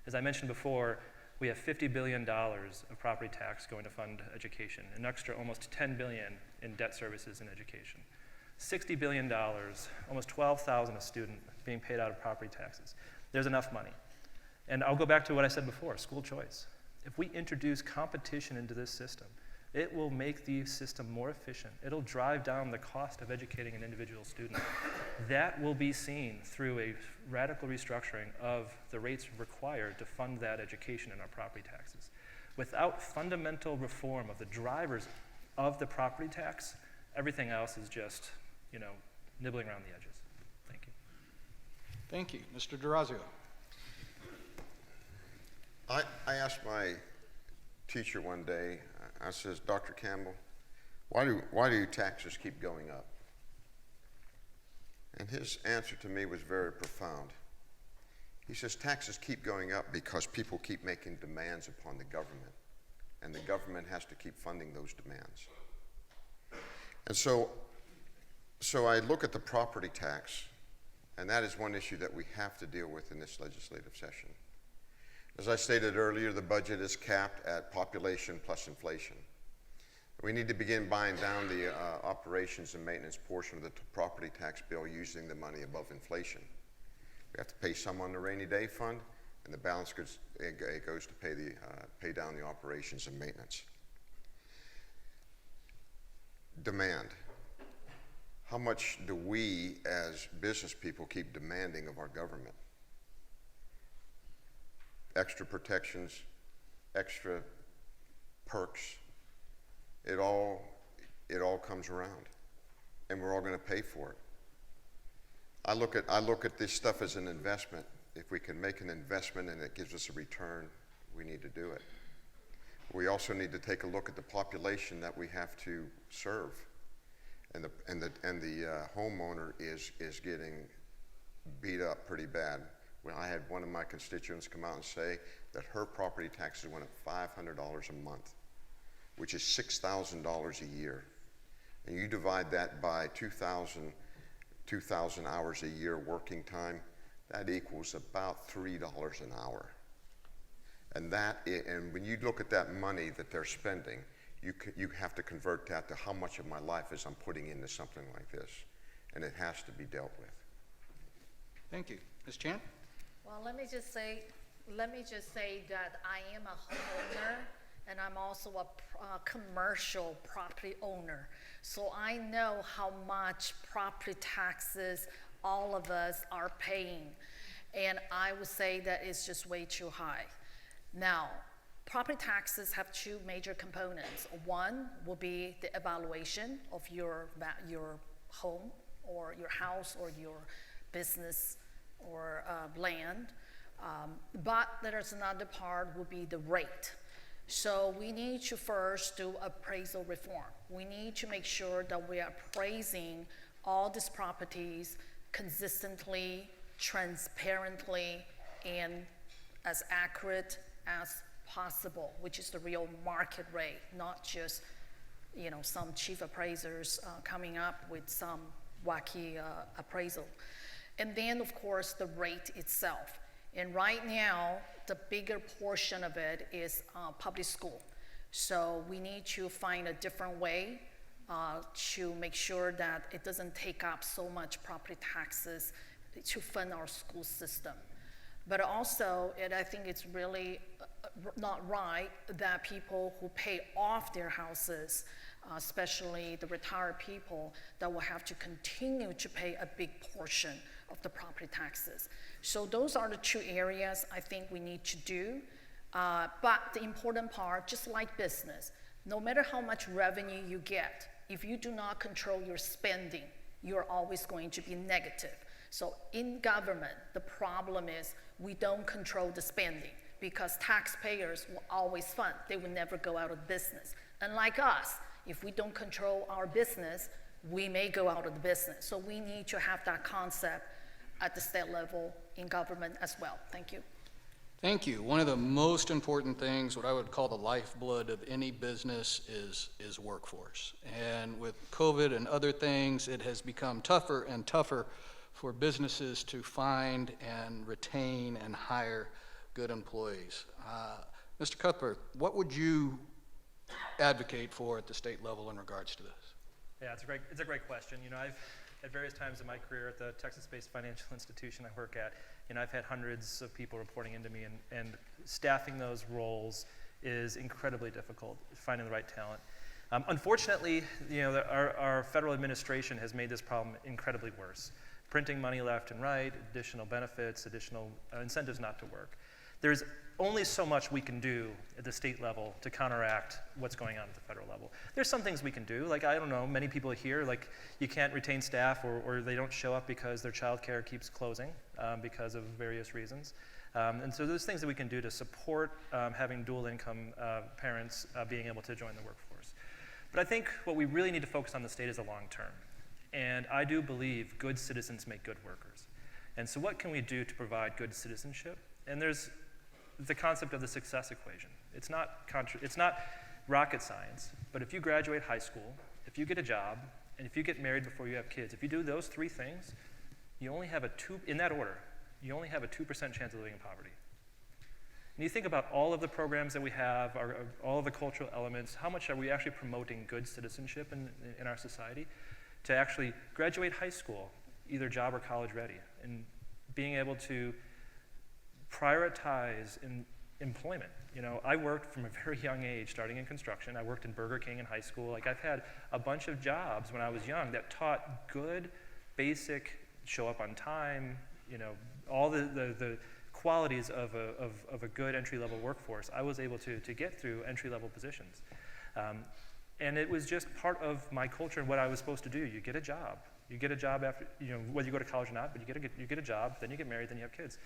As I mentioned before, we have $50 billion of property tax going to fund education, an extra almost $10 billion in debt services in education. $60 billion, almost $12,000 a student being paid out of property taxes. There's enough money. And I'll go back to what I said before, school choice. If we introduce competition into this system, it will make the system more efficient. It'll drive down the cost of educating an individual student. That will be seen through a radical restructuring of the rates required to fund that education in our property taxes. Without fundamental reform of the drivers of the property tax, everything else is just, nibbling around the edges. Thank you. Thank you. Mr. Dorazio. I asked my teacher one day, I says, Dr. Campbell, why do taxes keep going up? And his answer to me was very profound. He says, taxes keep going up because people keep making demands upon the government, and the government has to keep funding those demands. And so I look at the property tax, and that is one issue that we have to deal with in this legislative session. As I stated earlier, the budget is capped at population plus inflation. We need to begin buying down the operations and maintenance portion of the property tax bill using the money above inflation. We have to pay some on the rainy day fund, and the balance goes to pay down the operations and maintenance. Demand. How much do we as business people keep demanding of our government? Extra protections, extra perks, it all comes around, and we're all going to pay for it. I look at this stuff as an investment. If we can make an investment and it gives us a return, we need to do it. We also need to take a look at the population that we have to serve, and the homeowner is getting beat up pretty bad. When I had one of my constituents come out and say that her property taxes went up $500 a month, which is $6,000 a year. And you divide that by 2,000 hours a year working time, that equals about $3 an hour. And and when you look at that money that they're spending, you have to convert that to how much of my life is I'm putting into something like this, and it has to be dealt with. Thank you. Ms. Chan? Well, let me just say that I am a homeowner, and I'm also a commercial property owner. So I know how much property taxes all of us are paying. And I would say that it's just way too high. Now, property taxes have two major components. One will be the evaluation of your home or your house or your business or land. But there's another part will be the rate. So we need to first do appraisal reform. We need to make sure that we are appraising all these properties consistently, transparently, and as accurate as possible, which is the real market rate, not just some chief appraisers coming up with some wacky appraisal. And then, of course, the rate itself. And right now, the bigger portion of it is public school. So we need to find a different way to make sure that it doesn't take up so much property taxes to fund our school system. But also, I think it's really not right that people who pay off their houses, especially the retired people, that will have to continue to pay a big portion of the property taxes. So those are the two areas I think we need to do. But the important part, just like business, no matter how much revenue you get, if you do not control your spending, you're always going to be negative. So in government, the problem is we don't control the spending because taxpayers will always fund. They will never go out of business. Unlike us, if we don't control our business, we may go out of the business. So we need to have that concept at the state level in government as well. Thank you. Thank you. One of the most important things, what I would call the lifeblood of any business, is workforce. And with COVID and other things, it has become tougher and tougher for businesses to find and retain and hire good employees. Mr. Cuthbert, what would you advocate for at the state level in regards to this? Yeah, it's a great question. I've at various times in my career at the Texas-based financial institution I work at, I've had hundreds of people reporting into me, and staffing those roles is incredibly difficult, finding the right talent. Unfortunately, our federal administration has made this problem incredibly worse. Printing money left and right, additional benefits, additional incentives not to work. There's only so much we can do at the state level to counteract what's going on at the federal level. There's some things we can do, like, I don't know, many people here, like, you can't retain staff or they don't show up because their child care keeps closing because of various reasons. And so there's things that we can do to support having dual income parents being able to join the workforce. But I think what we really need to focus on in the state is the long term. And I do believe good citizens make good workers. And so what can we do to provide good citizenship? And there's the concept of the success equation. It's not rocket science, but if you graduate high school, if you get a job, and if you get married before you have kids, if you do those three things, you only have in that order, you only have a 2% chance of living in poverty. And you think about all of the programs that we have, all of the cultural elements, how much are we actually promoting good citizenship in our society? To actually graduate high school, either job or college ready, and being able to prioritize employment. I worked from a very young age, starting in construction. I worked in Burger King in high school. Like, I've had a bunch of jobs when I was young that taught good, basic, show up on time, all the qualities of a good entry-level workforce. I was able to get through entry-level positions. And it was just part of my culture and what I was supposed to do. You get a job. You get a job after, whether you go to college or not, but you get a job, then you get married, then you have kids.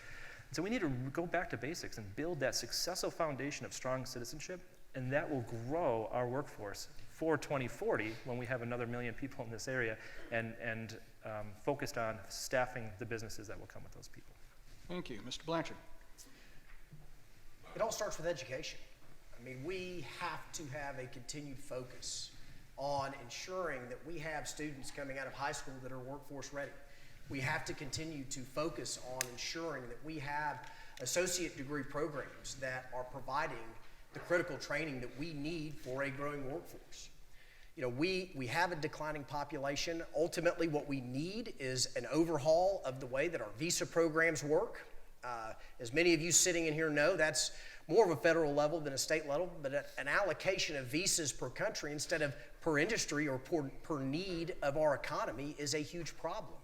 So we need to go back to basics and build that successful foundation of strong citizenship, and that will grow our workforce for 2040 when we have another 1 million people in this area and focused on staffing the businesses that will come with those people. Thank you. Mr. Blanchard. It all starts with education. We have to have a continued focus on ensuring that we have students coming out of high school that are workforce ready. We have to continue to focus on ensuring that we have associate degree programs that are providing the critical training that we need for a growing workforce. You know, we have a declining population. Ultimately, what we need is an overhaul of the way that our visa programs work. As many of you sitting in here know, that's more of a federal level than a state level, but an allocation of visas per country instead of per industry or per need of our economy is a huge problem.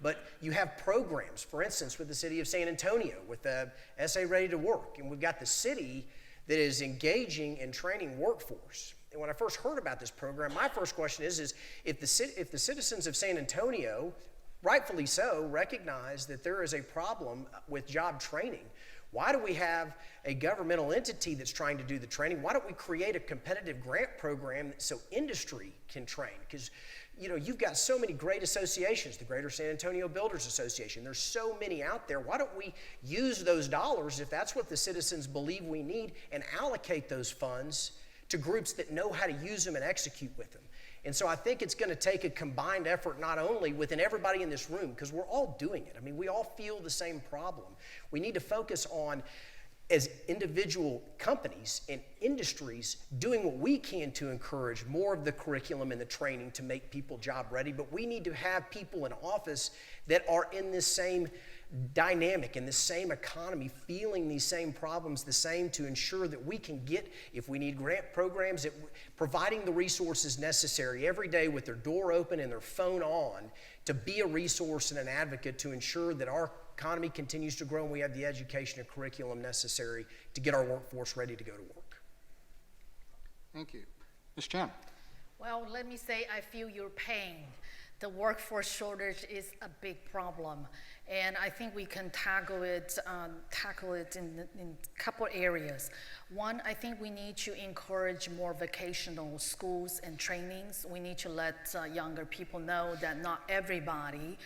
But you have programs, for instance, with the city of San Antonio, with the SA Ready to Work, and we've got the city that is engaging in training workforce. And when I first heard about this program, my first question is if the citizens of San Antonio, rightfully so, recognize that there is a problem with job training, why do we have a governmental entity that's trying to do the training? Why don't we create a competitive grant program so industry can train? Because you know, you've got so many great associations, the Greater San Antonio Builders Association. There's so many out there. Why don't we use those dollars, if that's what the citizens believe we need, and allocate those funds to groups that know how to use them and execute with them? And so I think it's going to take a combined effort, not only within everybody in this room, because we're all doing it. I mean, we all feel the same problem. We need to focus on, as individual companies and industries, doing what we can to encourage more of the curriculum and the training to make people job ready. But we need to have people in office that are in this same dynamic, in the same economy, feeling these same problems the same, to ensure that we can get, if we need grant programs, that providing the resources necessary every day with their door open and their phone on to be a resource and an advocate to ensure that our economy continues to grow and we have the education and curriculum necessary to get our workforce ready to go to work. Thank you. Ms. Chan. Well, let me say I feel your pain. The workforce shortage is a big problem, and I think we can tackle it in a couple areas. One, I think we need to encourage more vocational schools and trainings. We need to let younger people know that not everybody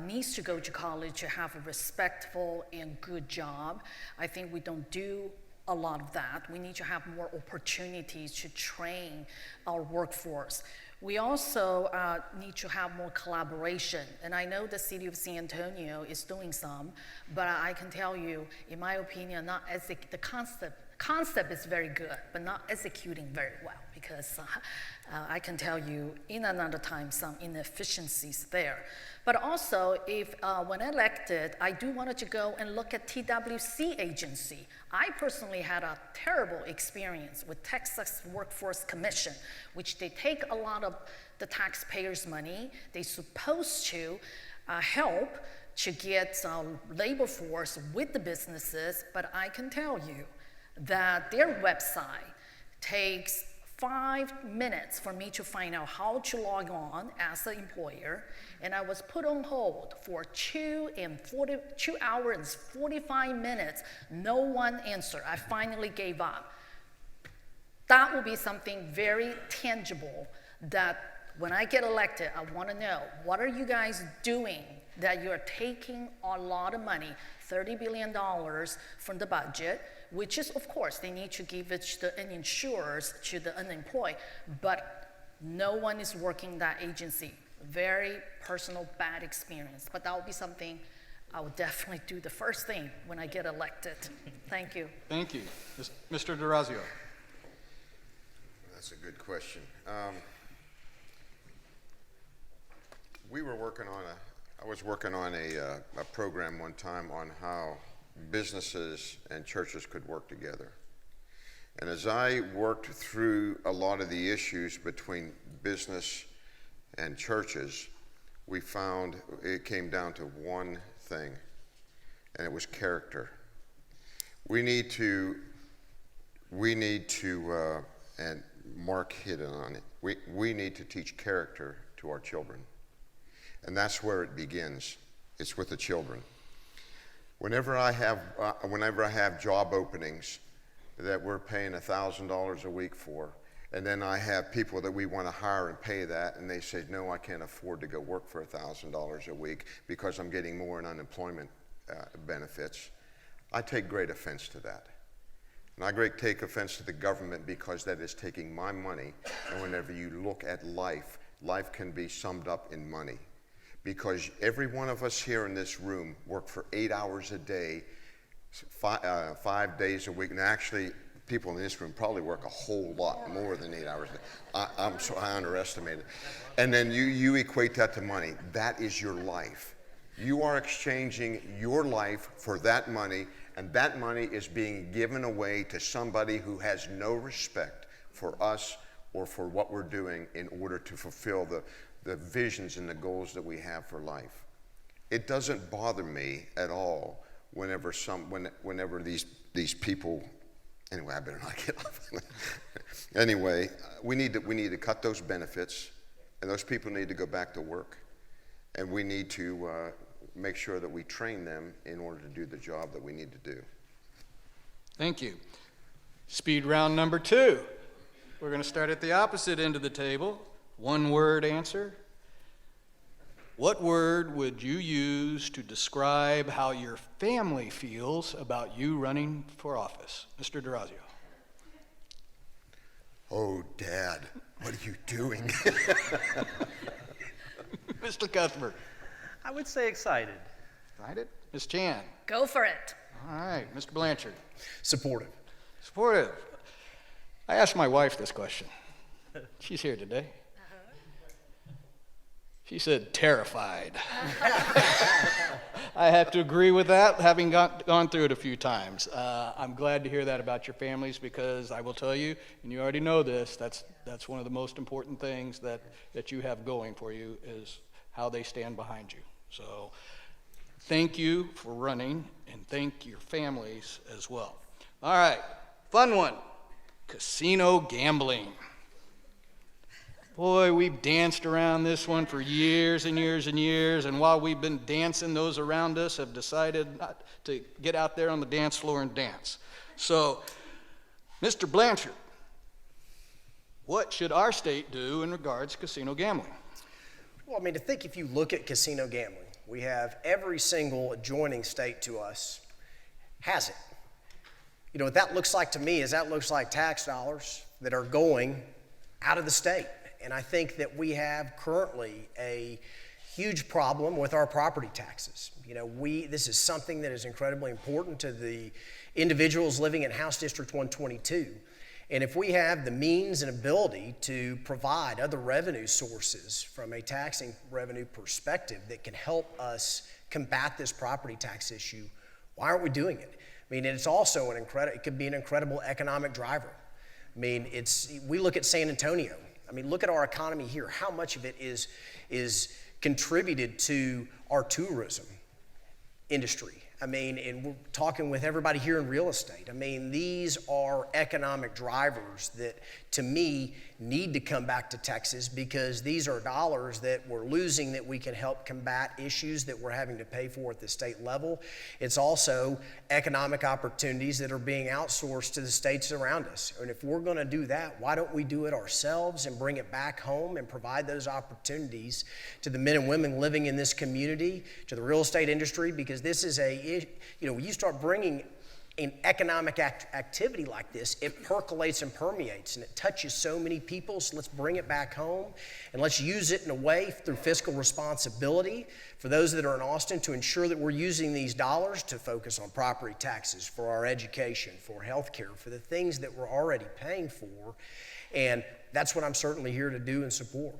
needs to go to college to have a respectful and good job. I think we don't do a lot of that. We need to have more opportunities to train our workforce. We also need to have more collaboration. And I know the city of San Antonio is doing some, but I can tell you, in my opinion, the concept is very good, but not executing very well, because I can tell you in another time some inefficiencies there. But also, if when elected, I do wanted to go and look at TWC agency. I personally had a terrible experience with Texas Workforce Commission, which they take a lot of the taxpayers' money. They're supposed to help to get labor force with the businesses, but I can tell you that their website takes 5 minutes for me to find out how to log on as an employer, and I was put on hold for 2 hours and 45 minutes. No one answered. I finally gave up. That will be something very tangible that when I get elected, I want to know, what are you guys doing that you're taking a lot of money, $30 billion from the budget, which is, of course, they need to give it to the insurers, to the unemployed, but no one is working that agency. Very personal, bad experience, but that will be something I will definitely do the first thing when I get elected. Thank you. Thank you. Mr. Dorazio. That's a good question. I was working on a program one time on how businesses and churches could work together. And as I worked through a lot of the issues between business and churches, we found it came down to one thing, and it was character. We need to, and Mark hit on it, we need to teach character to our children. And that's where it begins. It's with the children. Whenever I have job openings that we're paying $1,000 a week for, and then I have people that we want to hire and pay that, and they say, no, I can't afford to go work for $1,000 a week because I'm getting more in unemployment benefits, I take great offense to that. And I take offense to the government because that is taking my money, and whenever you look at life, life can be summed up in money. Because every one of us here in this room work for 8 hours a day 5 days a week, and actually, people in this room probably work a whole lot more than 8 hours a day. I underestimate it. And then you equate that to money. That is your life. You are exchanging your life for that money, and that money is being given away to somebody who has no respect for us or for what we're doing in order to fulfill the visions and the goals that we have for life. It doesn't bother me at all whenever these people. Anyway, I better not get off. Anyway, we need to cut those benefits, and those people need to go back to work, and we need to make sure that we train them in order to do the job that we need to do. Thank you. Speed round number 2. We're going to start at the opposite end of the table. One word answer. What word would you use to describe how your family feels about you running for office? Mr. Dorazio. Oh, Dad, what are you doing? Mr. Cuthbert. I would say excited. Excited? Ms. Chan. Go for it. All right. Mr. Blanchard. Supportive. Supportive. I asked my wife this question. She's here today. She said, terrified. I have to agree with that, having gone through it a few times. I'm glad to hear that about your families, because I will tell you, and you already know this, that's one of the most important things that you have going for you, is how they stand behind you. So thank you for running, and thank your families as well. All right, fun one, casino gambling. Boy, we've danced around this one for years and years and years, and while we've been dancing, those around us have decided not to get out there on the dance floor and dance. So, Mr. Blanchard, what should our state do in regards to casino gambling? Well, I mean, I think if you look at casino gambling, we have every single adjoining state to us has it. You know, what that looks like to me is that looks like tax dollars that are going out of the state. And I think that we have currently a huge problem with our property taxes. You know, this is something that is incredibly important to the individuals living in House District 122. And if we have the means and ability to provide other revenue sources from a taxing revenue perspective that can help us combat this property tax issue, why aren't we doing it? I mean, it's also it could be an incredible economic driver. I mean, we look at San Antonio. I mean, look at our economy here. How much of it is contributed to our tourism industry? I mean, and we're talking with everybody here in real estate. I mean, these are economic drivers that, to me, need to come back to Texas, because these are dollars that we're losing that we can help combat issues that we're having to pay for at the state level. It's also economic opportunities that are being outsourced to the states around us. And if we're going to do that, why don't we do it ourselves and bring it back home and provide those opportunities to the men and women living in this community, to the real estate industry? Because this is when you start bringing an economic activity like this, it percolates and permeates, and it touches so many people. So let's bring it back home, and let's use it in a way through fiscal responsibility for those that are in Austin, to ensure that we're using these dollars to focus on property taxes, for our education, for healthcare, for the things that we're already paying for. And that's what I'm certainly here to do and support.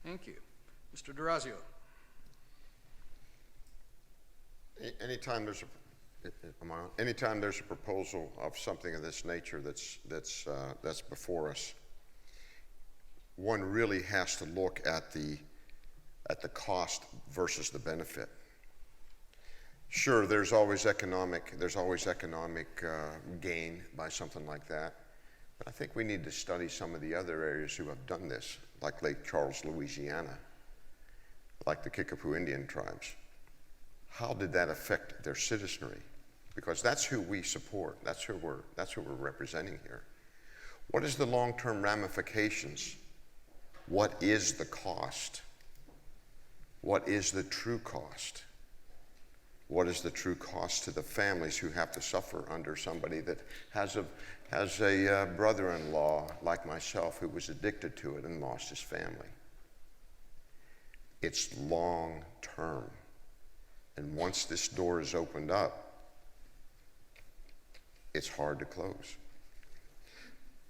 Thank you. Mr. Dorazio. Anytime there's a proposal of something of this nature that's before us, one really has to look at the cost versus the benefit. Sure, there's always economic gain by something like that, but I think we need to study some of the other areas who have done this, like Lake Charles, Louisiana, like the Kickapoo Indian tribes. How did that affect their citizenry? Because that's who we support. That's who we're representing here. What is the long-term ramifications? What is the cost? What is the true cost? What is the true cost to the families who have to suffer under somebody that has a brother-in-law like myself who was addicted to it and lost his family? It's long-term. And once this door is opened up, it's hard to close.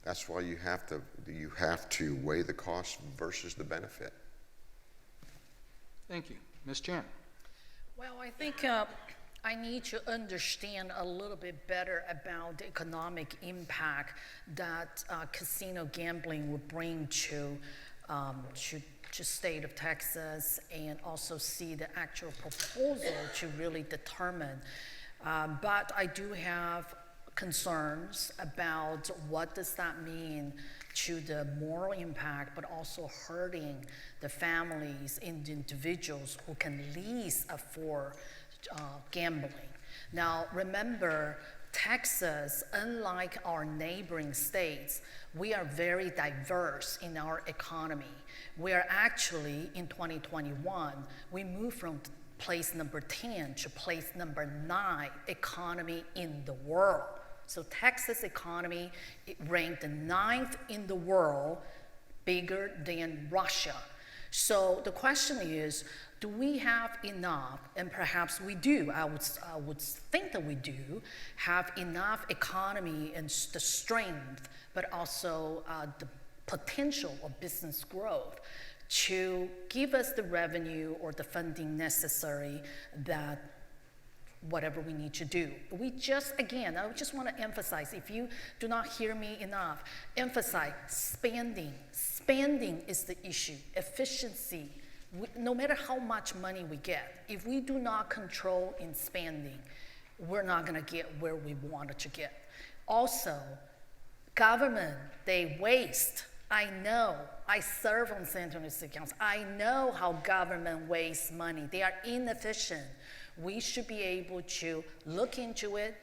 That's why you have to weigh the cost versus the benefit. Thank you. Ms. Chan. Well, I think I need to understand a little bit better about the economic impact that casino gambling would bring to state of Texas, and also see the actual proposal to really determine. But I do have concerns about what does that mean to the moral impact, but also hurting the families and the individuals who can least afford gambling. Now, remember, Texas, unlike our neighboring states, we are very diverse in our economy. We are actually, in 2021, we moved from place number 10 to place number 9 economy in the world. So Texas economy, it ranked the 9th in the world, bigger than Russia. So the question is, do we have enough, and perhaps we do, I would think that we do, have enough economy and the strength, but also the potential of business growth to give us the revenue or the funding necessary that whatever we need to do. We just, again, I just want to emphasize, if you do not hear me enough, emphasize spending. Spending is the issue. Efficiency. No matter how much money we get, if we do not control in spending, we're not going to get where we wanted to get. Also, government, they waste. I know. I serve on San Antonio City Council. I know how government wastes money. They are inefficient. We should be able to look into it,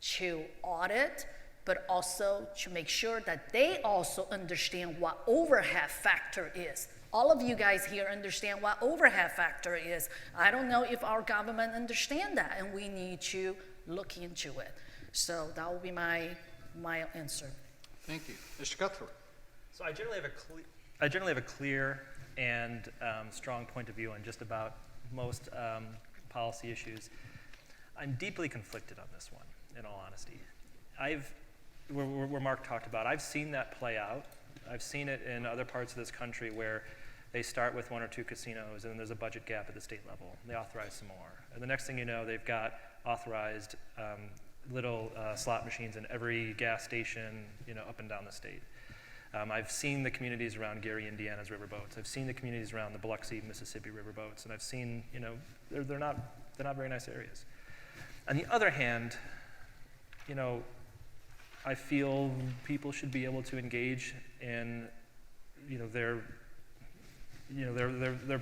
to audit, but also to make sure that they also understand what overhead factor is. All of you guys here understand what overhead factor is. I don't know if our government understand that, and we need to look into it. So that will be my answer. Thank you. Mr. Cuthbert. So I generally have a clear and strong point of view on just about most policy issues. I'm deeply conflicted on this one, in all honesty. Where Mark talked about, I've seen that play out. I've seen it in other parts of this country where they start with 1 or 2 casinos, and then there's a budget gap at the state level. They authorize some more. And the next thing you know, they've got authorized little slot machines in every gas station, up and down the state. I've seen the communities around Gary, Indiana's riverboats. I've seen the communities around the Biloxi, Mississippi riverboats, and I've seen, they're not very nice areas. On the other hand, I feel people should be able to engage in, their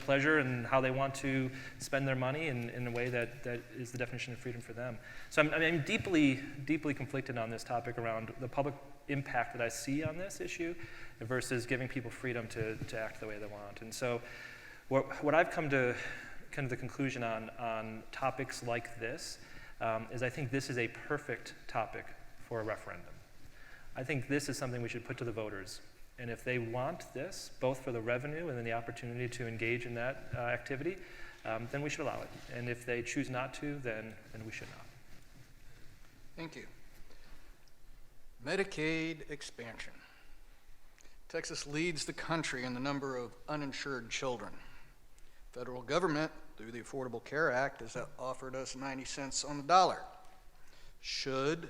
pleasure and how they want to spend their money in a way that is the definition of freedom for them. So I'm deeply, deeply conflicted on this topic around the public impact that I see on this issue versus giving people freedom to act the way they want. And so what I've come to kind of the conclusion on topics like this is I think this is a perfect topic for a referendum. I think this is something we should put to the voters. And if they want this, both for the revenue and then the opportunity to engage in that activity, then we should allow it. And if they choose not to, then we should not. Thank you. Medicaid expansion. Texas leads the country in the number of uninsured children. Federal government, through the Affordable Care Act, has offered us 90 cents on the dollar. Should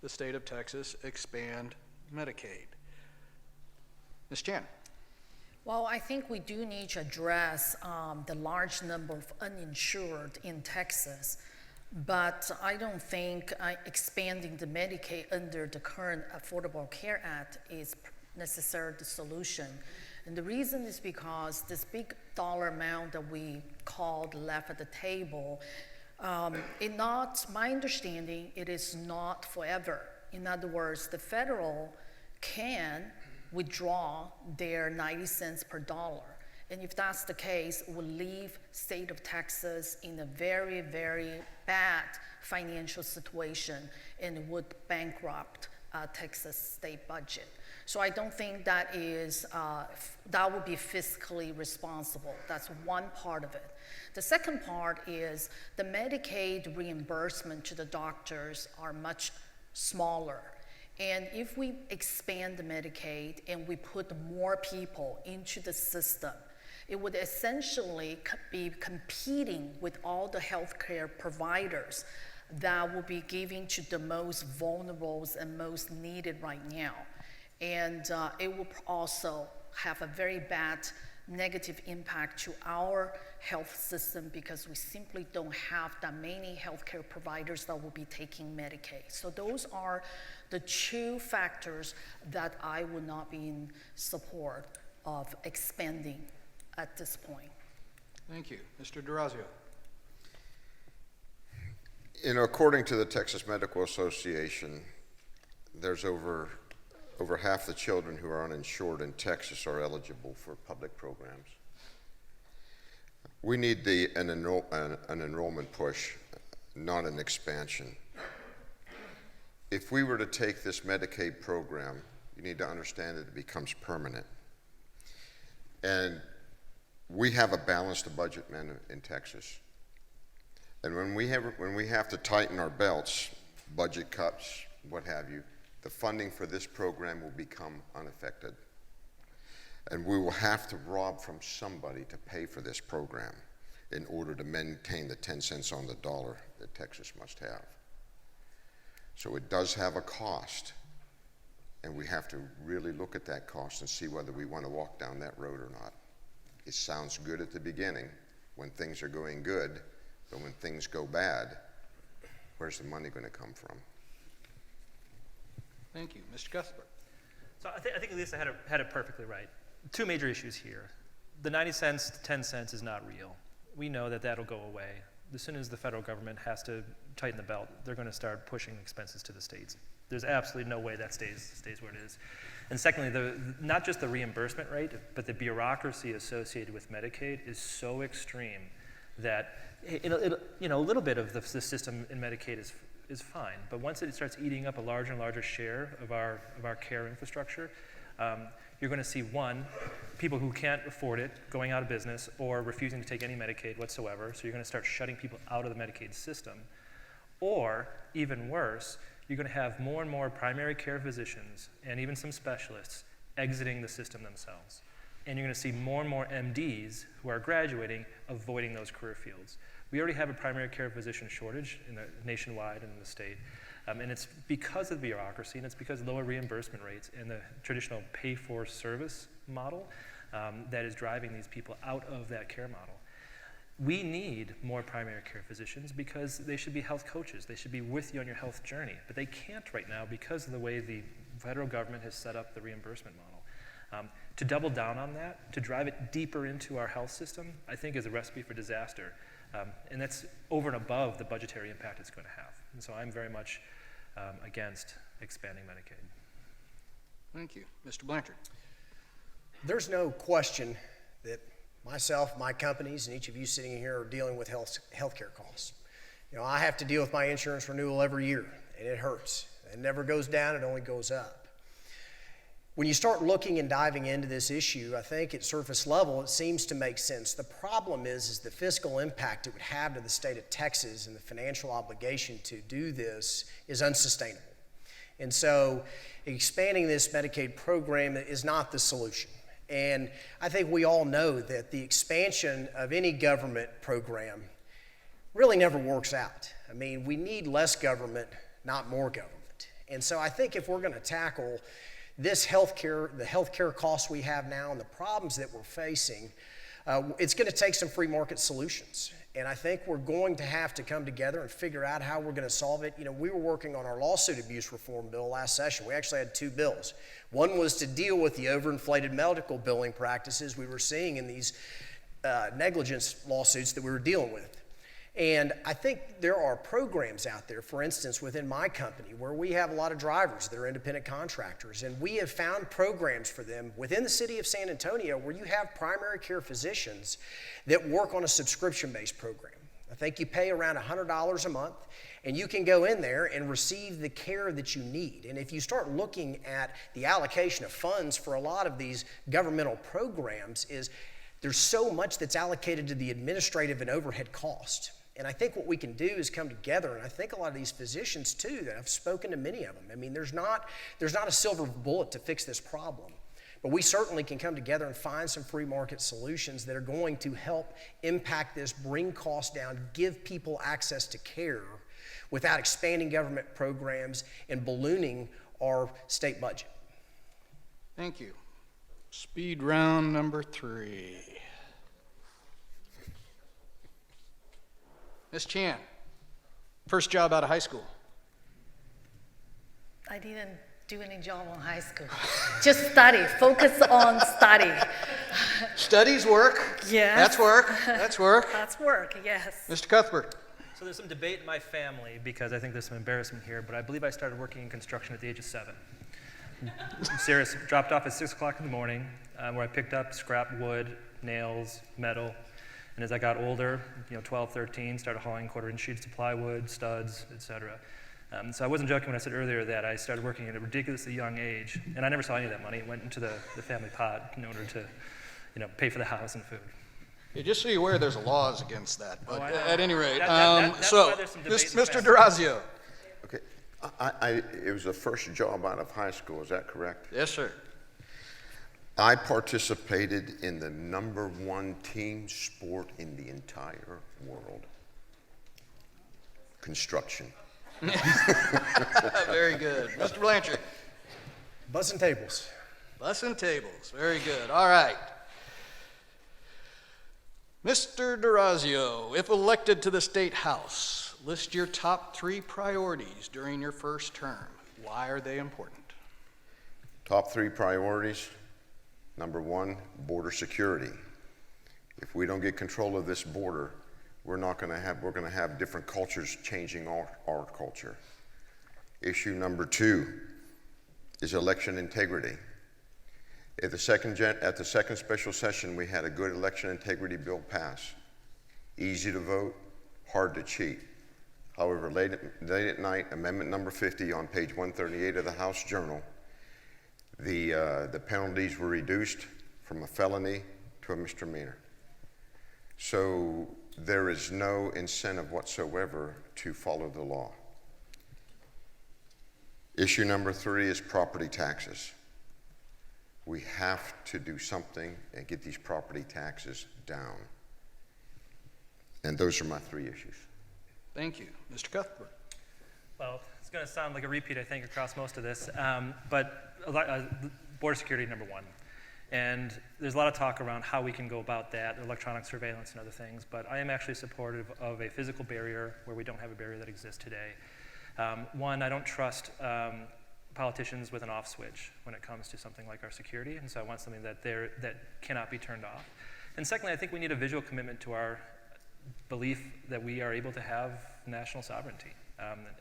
the state of Texas expand Medicaid? Ms. Chan. Well, I think we do need to address the large number of uninsured in Texas, but I don't think expanding the Medicaid under the current Affordable Care Act is necessarily the solution. And the reason is because this big dollar amount that we called left at the table, my understanding, it is not forever. In other words, the federal can withdraw their 90 cents per dollar. And if that's the case, it will leave state of Texas in a very, very bad financial situation and would bankrupt Texas state budget. So I don't think that would be fiscally responsible. That's one part of it. The second part is the Medicaid reimbursement to the doctors are much smaller. And if we expand the Medicaid and we put more people into the system, it would essentially be competing with all the healthcare providers that will be giving to the most vulnerable and most needed right now. And it will also have a very bad negative impact to our health system because we simply don't have that many healthcare providers that will be taking Medicaid. So those are the two factors that I would not be in support of expanding at this point. Thank you. Mr. Dorazio. According to the Texas Medical Association, there's over half the children who are uninsured in Texas are eligible for public programs. We need an enrollment push, not an expansion. If we were to take this Medicaid program, you need to understand that it becomes permanent. And we have a balanced budget in Texas. And when we have to tighten our belts, budget cuts, what have you, the funding for this program will become unaffected. And we will have to rob from somebody to pay for this program in order to maintain the 10 cents on the dollar that Texas must have. So it does have a cost, and we have to really look at that cost and see whether we want to walk down that road or not. It sounds good at the beginning when things are going good, but when things go bad, where's the money going to come from? Thank you. Mr. Cuthbert. So I think Elisa had it perfectly right. Two major issues here. The 90 cents to 10 cents is not real. We know that that'll go away. As soon as the federal government has to tighten the belt, they're going to start pushing expenses to the states. There's absolutely no way that stays where it is. And secondly, not just the reimbursement rate, but the bureaucracy associated with Medicaid is so extreme that a little bit of the system in Medicaid is fine, but once it starts eating up a larger and larger share of our care infrastructure, you're going to see, one, people who can't afford it going out of business or refusing to take any Medicaid whatsoever, so you're going to start shutting people out of the Medicaid system. Or, even worse, you're going to have more and more primary care physicians and even some specialists exiting the system themselves. And you're going to see more and more MDs who are graduating avoiding those career fields. We already have a primary care physician shortage nationwide and in the state. And it's because of the bureaucracy, and it's because of lower reimbursement rates and the traditional pay-for-service model that is driving these people out of that care model. We need more primary care physicians because they should be health coaches. They should be with you on your health journey. But they can't right now because of the way the federal government has set up the reimbursement model. To double down on that, to drive it deeper into our health system, I think is a recipe for disaster. And that's over and above the budgetary impact it's going to have. And so I'm very much against expanding Medicaid. Thank you. Mr. Blanchard. There's no question that myself, my companies, and each of you sitting here are dealing with healthcare costs. I have to deal with my insurance renewal every year, and it hurts. It never goes down, it only goes up. When you start looking and diving into this issue, I think at surface level, it seems to make sense. The problem is the fiscal impact it would have to the state of Texas and the financial obligation to do this is unsustainable. And so expanding this Medicaid program is not the solution. And I think we all know that the expansion of any government program really never works out. I mean, we need less government, not more government. And so I think if we're going to tackle this healthcare, the healthcare costs we have now and the problems that we're facing, it's going to take some free market solutions. And I think we're going to have to come together and figure out how we're going to solve it. We were working on our lawsuit abuse reform bill last session. We actually had two bills. One was to deal with the overinflated medical billing practices we were seeing in these negligence lawsuits that we were dealing with. And I think there are programs out there, for instance, within my company, where we have a lot of drivers that are independent contractors, and we have found programs for them within the city of San Antonio where you have primary care physicians that work on a subscription-based program. I think you pay around $100 a month, and you can go in there and receive the care that you need. And if you start looking at the allocation of funds for a lot of these governmental programs, there's so much that's allocated to the administrative and overhead cost. And I think what we can do is come together, and I think a lot of these physicians too, that I've spoken to many of them. I mean, there's not a silver bullet to fix this problem, but we certainly can come together and find some free market solutions that are going to help impact this, bring costs down, give people access to care without expanding government programs and ballooning our state budget. Thank you. Speed round number 3. Ms. Chan, first job out of high school. I didn't do any job in high school. Just study, focus on study. Studies work. Yes. That's work. That's work. That's work, yes. Mr. Cuthbert. So there's some debate in my family because I think there's some embarrassment here, but I believe I started working in construction at the age of 7. I'm serious. Dropped off at 6 o'clock in the morning, where I picked up scrap wood, nails, metal. And as I got older, 12, 13, started hauling quarter-inch sheets of plywood, studs, etc. So I wasn't joking when I said earlier that I started working at a ridiculously young age, and I never saw any of that money. It went into the family pot in order to, pay for the house and food. Yeah, just so you're aware, there's laws against that. But at any rate, That's why there's some debate in the Mr. family. Dorazio. Okay, it was the first job out of high school, is that correct? Yes, sir. I participated in the #1 team sport in the entire world. Construction. Very good. Mr. Blanchard. Bussing tables. Busing tables. Very good. All right. Mr. Dorazio, if elected to the State House, list your top 3 priorities during your first term. Why are they important? Top 3 priorities. #1, border security. If we don't get control of this border, we're going to have different cultures changing our culture. Issue #2 is election integrity. At the second special session, we had a good election integrity bill pass. Easy to vote, hard to cheat. However, late at night, amendment number 50 on page 138 of the House Journal, the penalties were reduced from a felony to a misdemeanor. So there is no incentive whatsoever to follow the law. Issue #3 is property taxes. We have to do something and get these property taxes down. And those are my 3 issues. Thank you. Mr. Cuthbert. Well, it's going to sound like a repeat, I think, across most of this, but border security, #1. And there's a lot of talk around how we can go about that, electronic surveillance and other things, but I am actually supportive of a physical barrier where we don't have a barrier that exists today. One, I don't trust politicians with an off switch when it comes to something like our security, and so I want something that cannot be turned off. And secondly, I think we need a visual commitment to our belief that we are able to have national sovereignty.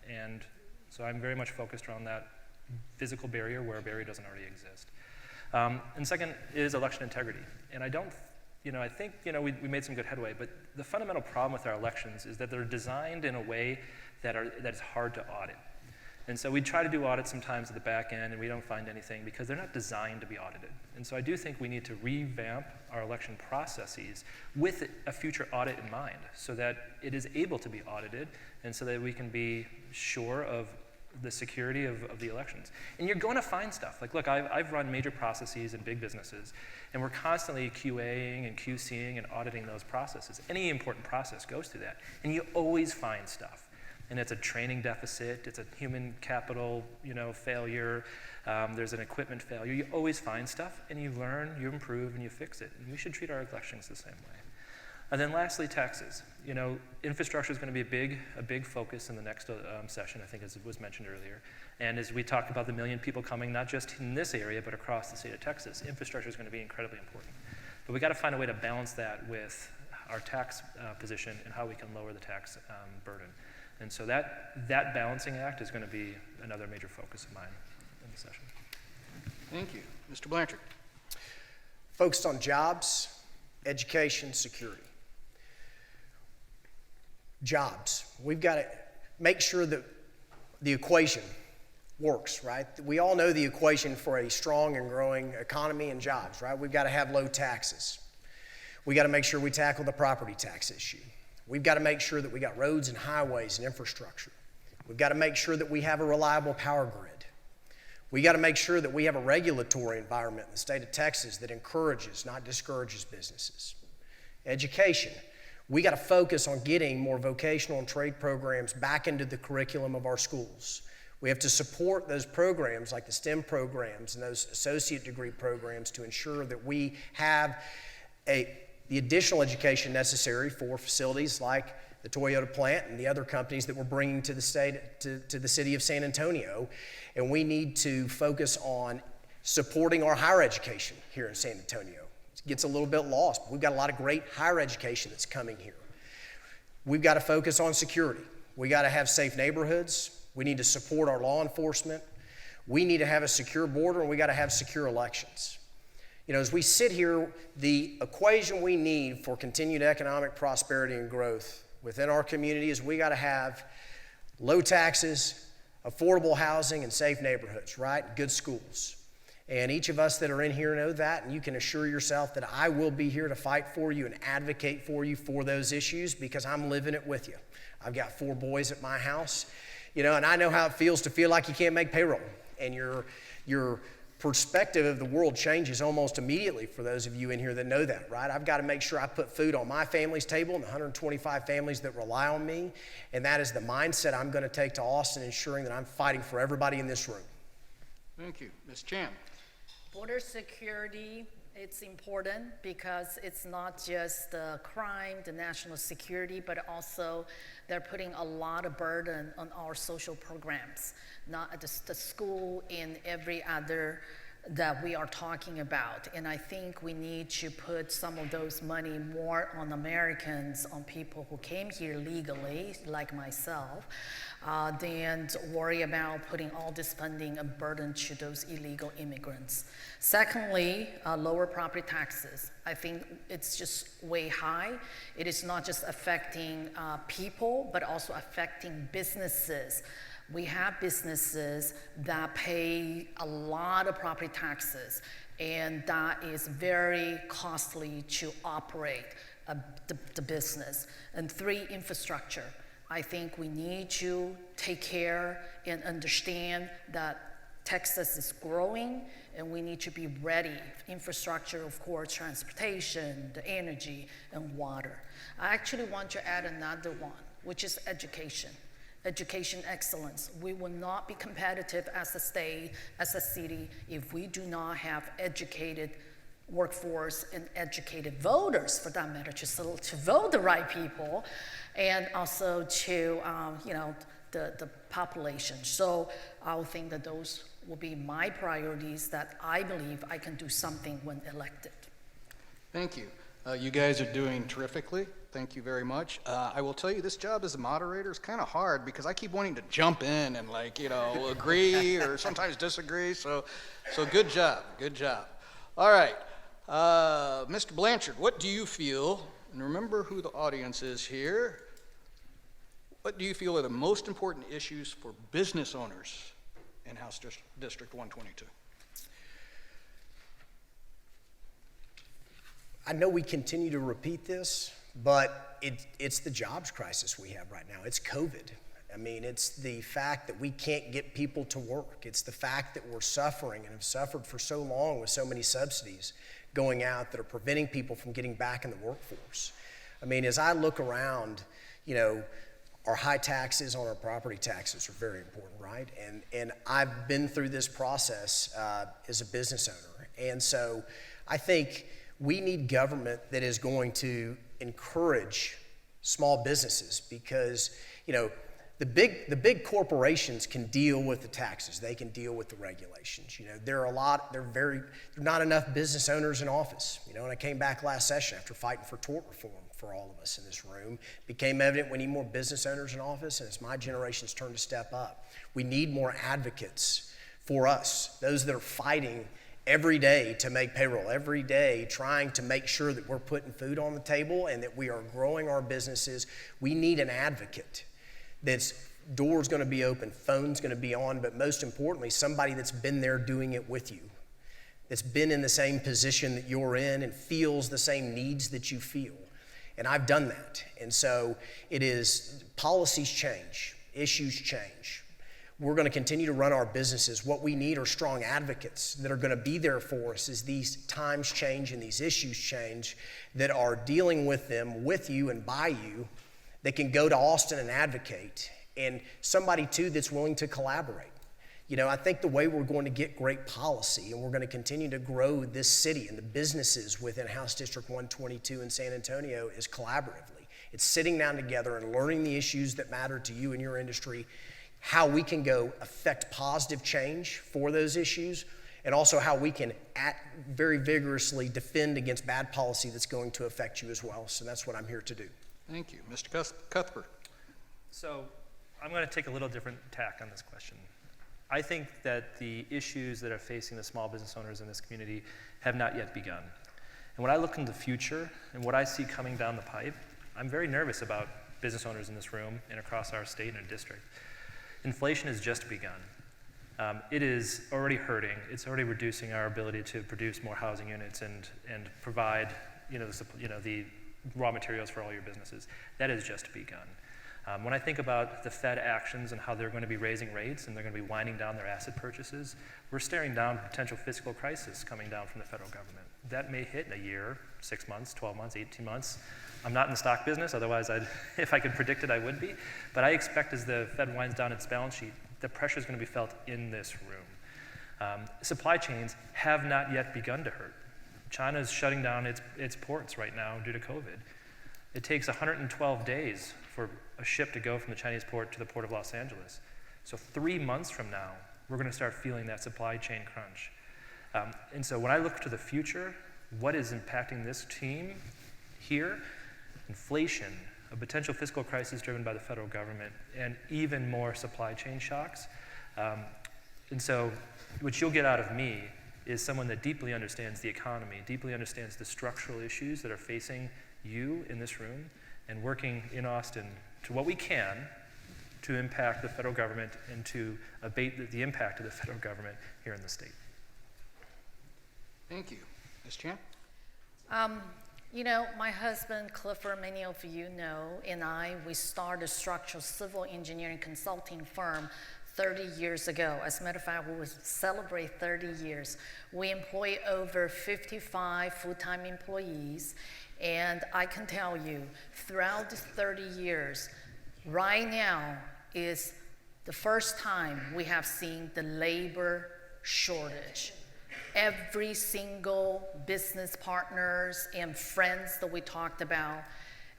And so I'm very much focused around that physical barrier where a barrier doesn't already exist. And second is election integrity. And I think we made some good headway, but the fundamental problem with our elections is that they're designed in a way that is hard to audit. And so we try to do audits sometimes at the back end, and we don't find anything because they're not designed to be audited. And so I do think we need to revamp our election processes with a future audit in mind so that it is able to be audited and so that we can be sure of the security of the elections. And you're going to find stuff. Like, look, I've run major processes in big businesses, and we're constantly QAing and QCing and auditing those processes. Any important process goes through that. And you always find stuff. And it's a training deficit, it's a human capital, failure, there's an equipment failure. You always find stuff, and you learn, you improve, and you fix it. And we should treat our elections the same way. And then lastly, taxes. Infrastructure is going to be a big focus in the next session, I think, as it was mentioned earlier. And as we talk about the 1 million people coming, not just in this area, but across the state of Texas, infrastructure is going to be incredibly important. But we got to find a way to balance that with our tax position and how we can lower the tax burden. And so that balancing act is going to be another major focus of mine in the session. Thank you. Mr. Blanchard. Focused on jobs, education, security. Jobs. We've got to make sure that the equation works, right? We all know the equation for a strong and growing economy and jobs, right? We've got to have low taxes. We got to make sure we tackle the property tax issue. We've got to make sure that we got roads and highways and infrastructure. We've got to make sure that we have a reliable power grid. We got to make sure that we have a regulatory environment in the state of Texas that encourages, not discourages businesses. Education. We got to focus on getting more vocational and trade programs back into the curriculum of our schools. We have to support those programs like the STEM programs and those associate degree programs to ensure that we have the additional education necessary for facilities like the Toyota plant and the other companies that we're bringing to the state, to the city of San Antonio. And we need to focus on supporting our higher education here in San Antonio. It gets a little bit lost, but we've got a lot of great higher education that's coming here. We've got to focus on security. We got to have safe neighborhoods. We need to support our law enforcement. We need to have a secure border, and we got to have secure elections. You know, as we sit here, the equation we need for continued economic prosperity and growth within our community is we got to have low taxes, affordable housing, and safe neighborhoods, right? Good schools. And each of us that are in here know that, and you can assure yourself that I will be here to fight for you and advocate for you for those issues because I'm living it with you. I've got 4 boys at my house, you know, and I know how it feels to feel like you can't make payroll. And your perspective of the world changes almost immediately for those of you in here that know that, right? I've got to make sure I put food on my family's table and the 125 families that rely on me, and that is the mindset I'm going to take to Austin, ensuring that I'm fighting for everybody in this room. Thank you. Ms. Chan. Border security, it's important because it's not just the crime, the national security, but also they're putting a lot of burden on our social programs, not at the school and every other that we are talking about. And I think we need to put some of those money more on Americans, on people who came here legally, like myself, than worry about putting all this funding and burden to those illegal immigrants. Secondly, lower property taxes. I think it's just way high. It is not just affecting people, but also affecting businesses. We have businesses that pay a lot of property taxes, and that is very costly to operate the business. And 3, infrastructure. I think we need to take care and understand that Texas is growing, and we need to be ready. Infrastructure, of course, transportation, the energy, and water. I actually want to add another one, which is education. Education excellence. We will not be competitive as a state, as a city, if we do not have educated workforce and educated voters, for that matter, to vote the right people, and also to the population. So I would think that those will be my priorities that I believe I can do something when elected. Thank you. You guys are doing terrifically. Thank you very much. I will tell you, this job as a moderator is kind of hard because I keep wanting to jump in and agree or sometimes disagree. So good job, good job. All right, Mr. Blanchard, what do you feel, and remember who the audience is here, what do you feel are the most important issues for business owners in House District 122? I know we continue to repeat this, but it's the jobs crisis we have right now. It's COVID. I mean, it's the fact that we can't get people to work. It's the fact that we're suffering and have suffered for so long with so many subsidies going out that are preventing people from getting back in the workforce. I mean, as I look around, our high taxes on our property taxes are very important, right? And I've been through this process as a business owner. And so I think we need government that is going to encourage small businesses because, the big corporations can deal with the taxes. They can deal with the regulations. There are not enough business owners in office. And I came back last session after fighting for tort reform for all of us in this room. It became evident we need more business owners in office, and it's my generation's turn to step up. We need more advocates for us, those that are fighting every day to make payroll, every day trying to make sure that we're putting food on the table and that we are growing our businesses. We need an advocate that's door's going to be open, phone's going to be on, but most importantly, somebody that's been there doing it with you, that's been in the same position that you're in and feels the same needs that you feel. And I've done that. And so it is, policies change, issues change. We're going to continue to run our businesses. What we need are strong advocates that are going to be there for us as these times change and these issues change, that are dealing with them with you and by you, that can go to Austin and advocate, and somebody too that's willing to collaborate. You know, I think the way we're going to get great policy, and we're going to continue to grow this city and the businesses within House District 122 in San Antonio, is collaboratively. It's sitting down together and learning the issues that matter to you and your industry, how we can go affect positive change for those issues, and also how we can very vigorously defend against bad policy that's going to affect you as well. So that's what I'm here to do. Thank you. Mr. Cuthbert. So I'm going to take a little different tack on this question. I think that the issues that are facing the small business owners in this community have not yet begun. And when I look in the future and what I see coming down the pipe, I'm very nervous about business owners in this room and across our state and our district. Inflation has just begun. It is already hurting. It's already reducing our ability to produce more housing units and provide the raw materials for all your businesses. That has just begun. When I think about the Fed actions and how they're going to be raising rates and they're going to be winding down their asset purchases, we're staring down a potential fiscal crisis coming down from the federal government. That may hit in a year, 6 months, 12 months, 18 months. I'm not in the stock business, otherwise if I could predict it, I would be. But I expect as the Fed winds down its balance sheet, the pressure is going to be felt in this room. Supply chains have not yet begun to hurt. China is shutting down its ports right now due to COVID. It takes 112 days for a ship to go from the Chinese port to the port of Los Angeles. So 3 months from now, we're going to start feeling that supply chain crunch. And so when I look to the future, what is impacting this team here? Inflation, a potential fiscal crisis driven by the federal government, and even more supply chain shocks. And so what you'll get out of me is someone that deeply understands the economy, deeply understands the structural issues that are facing you in this room, and working in Austin to what we can to impact the federal government and to abate the impact of the federal government here in the state. Thank you. Ms. Chan? You know, my husband, Clifford, many of you know, and we started a structural civil engineering consulting firm 30 years ago. As a matter of fact, we will celebrate 30 years. We employ over 55 full-time employees, and I can tell you, throughout these 30 years, right now is the first time we have seen the labor shortage. Every single business partners and friends that we talked about,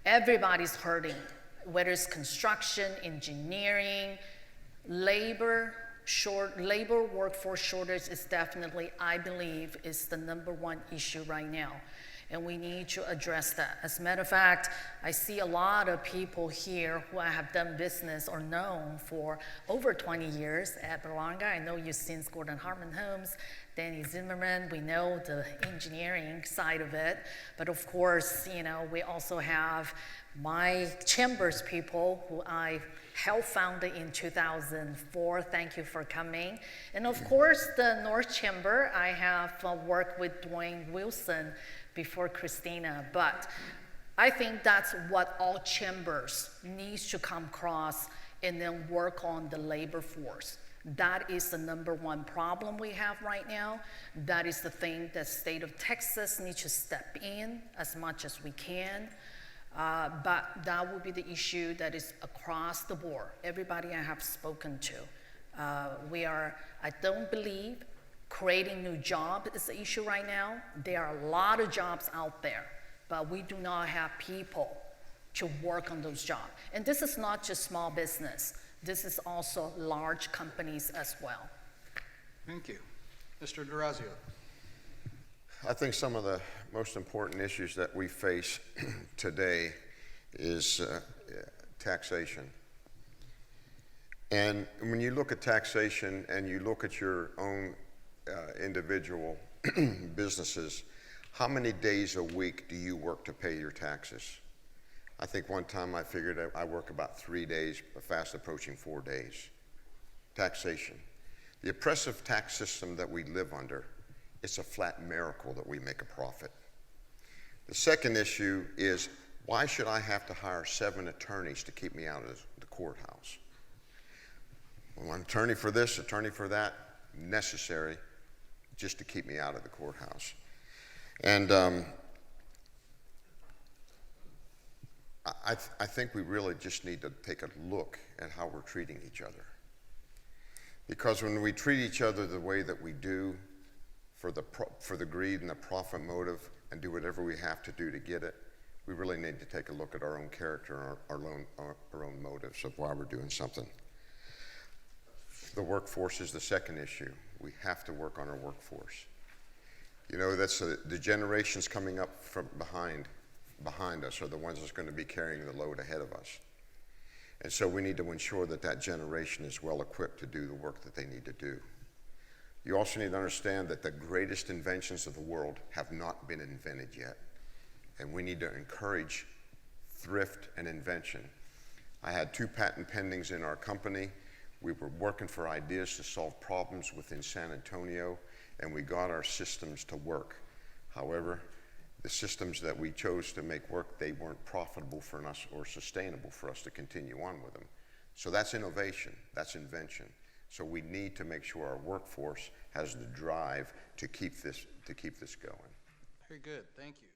everybody's hurting, whether it's construction, engineering, labor workforce shortage is definitely, I believe, is the #1 issue right now. And we need to address that. As a matter of fact, I see a lot of people here who I have done business or known for over 20 years at Berlanga. I know you since Gordon Hartman Homes, Danny Zimmerman. We know the engineering side of it. But of course, you know, we also have my chambers people who I helped founded in 2004. Thank you for coming. And of course, the North Chamber, I have worked with Dwayne Wilson before Christina, but I think that's what all chambers needs to come across and then work on the labor force. That is the #1 problem we have right now. That is the thing that state of Texas needs to step in as much as we can. But that will be the issue that is across the board. Everybody I have spoken to. I don't believe creating new jobs is the issue right now. There are a lot of jobs out there, but we do not have people to work on those jobs. And this is not just small business. This is also large companies as well. Thank you. Mr. Dorazio? I think some of the most important issues that we face today is taxation. And when you look at taxation and you look at your own individual businesses, how many days a week do you work to pay your taxes? I think one time I figured I work about 3 days, fast approaching 4 days. Taxation. The oppressive tax system that we live under, it's a flat miracle that we make a profit. The second issue is Why should I have to hire 7 attorneys to keep me out of the courthouse? Well, an attorney for this, attorney for that, necessary just to keep me out of the courthouse. And I think we really just need to take a look at how we're treating each other. Because when we treat each other the way that we do for the greed and the profit motive and do whatever we have to do to get it, we really need to take a look at our own character and our own motives of why we're doing something. The workforce is the second issue. We have to work on our workforce. You know, that's the generations coming up from behind us are the ones that's going to be carrying the load ahead of us. And so we need to ensure that that generation is well equipped to do the work that they need to do. You also need to understand that the greatest inventions of the world have not been invented yet. And we need to encourage thrift and invention. I had 2 patent pendings in our company. We were working for ideas to solve problems within San Antonio, and we got our systems to work. However, the systems that we chose to make work, they weren't profitable for us or sustainable for us to continue on with them. So that's innovation, that's invention. So we need to make sure our workforce has the drive to keep this going. Very good, thank you.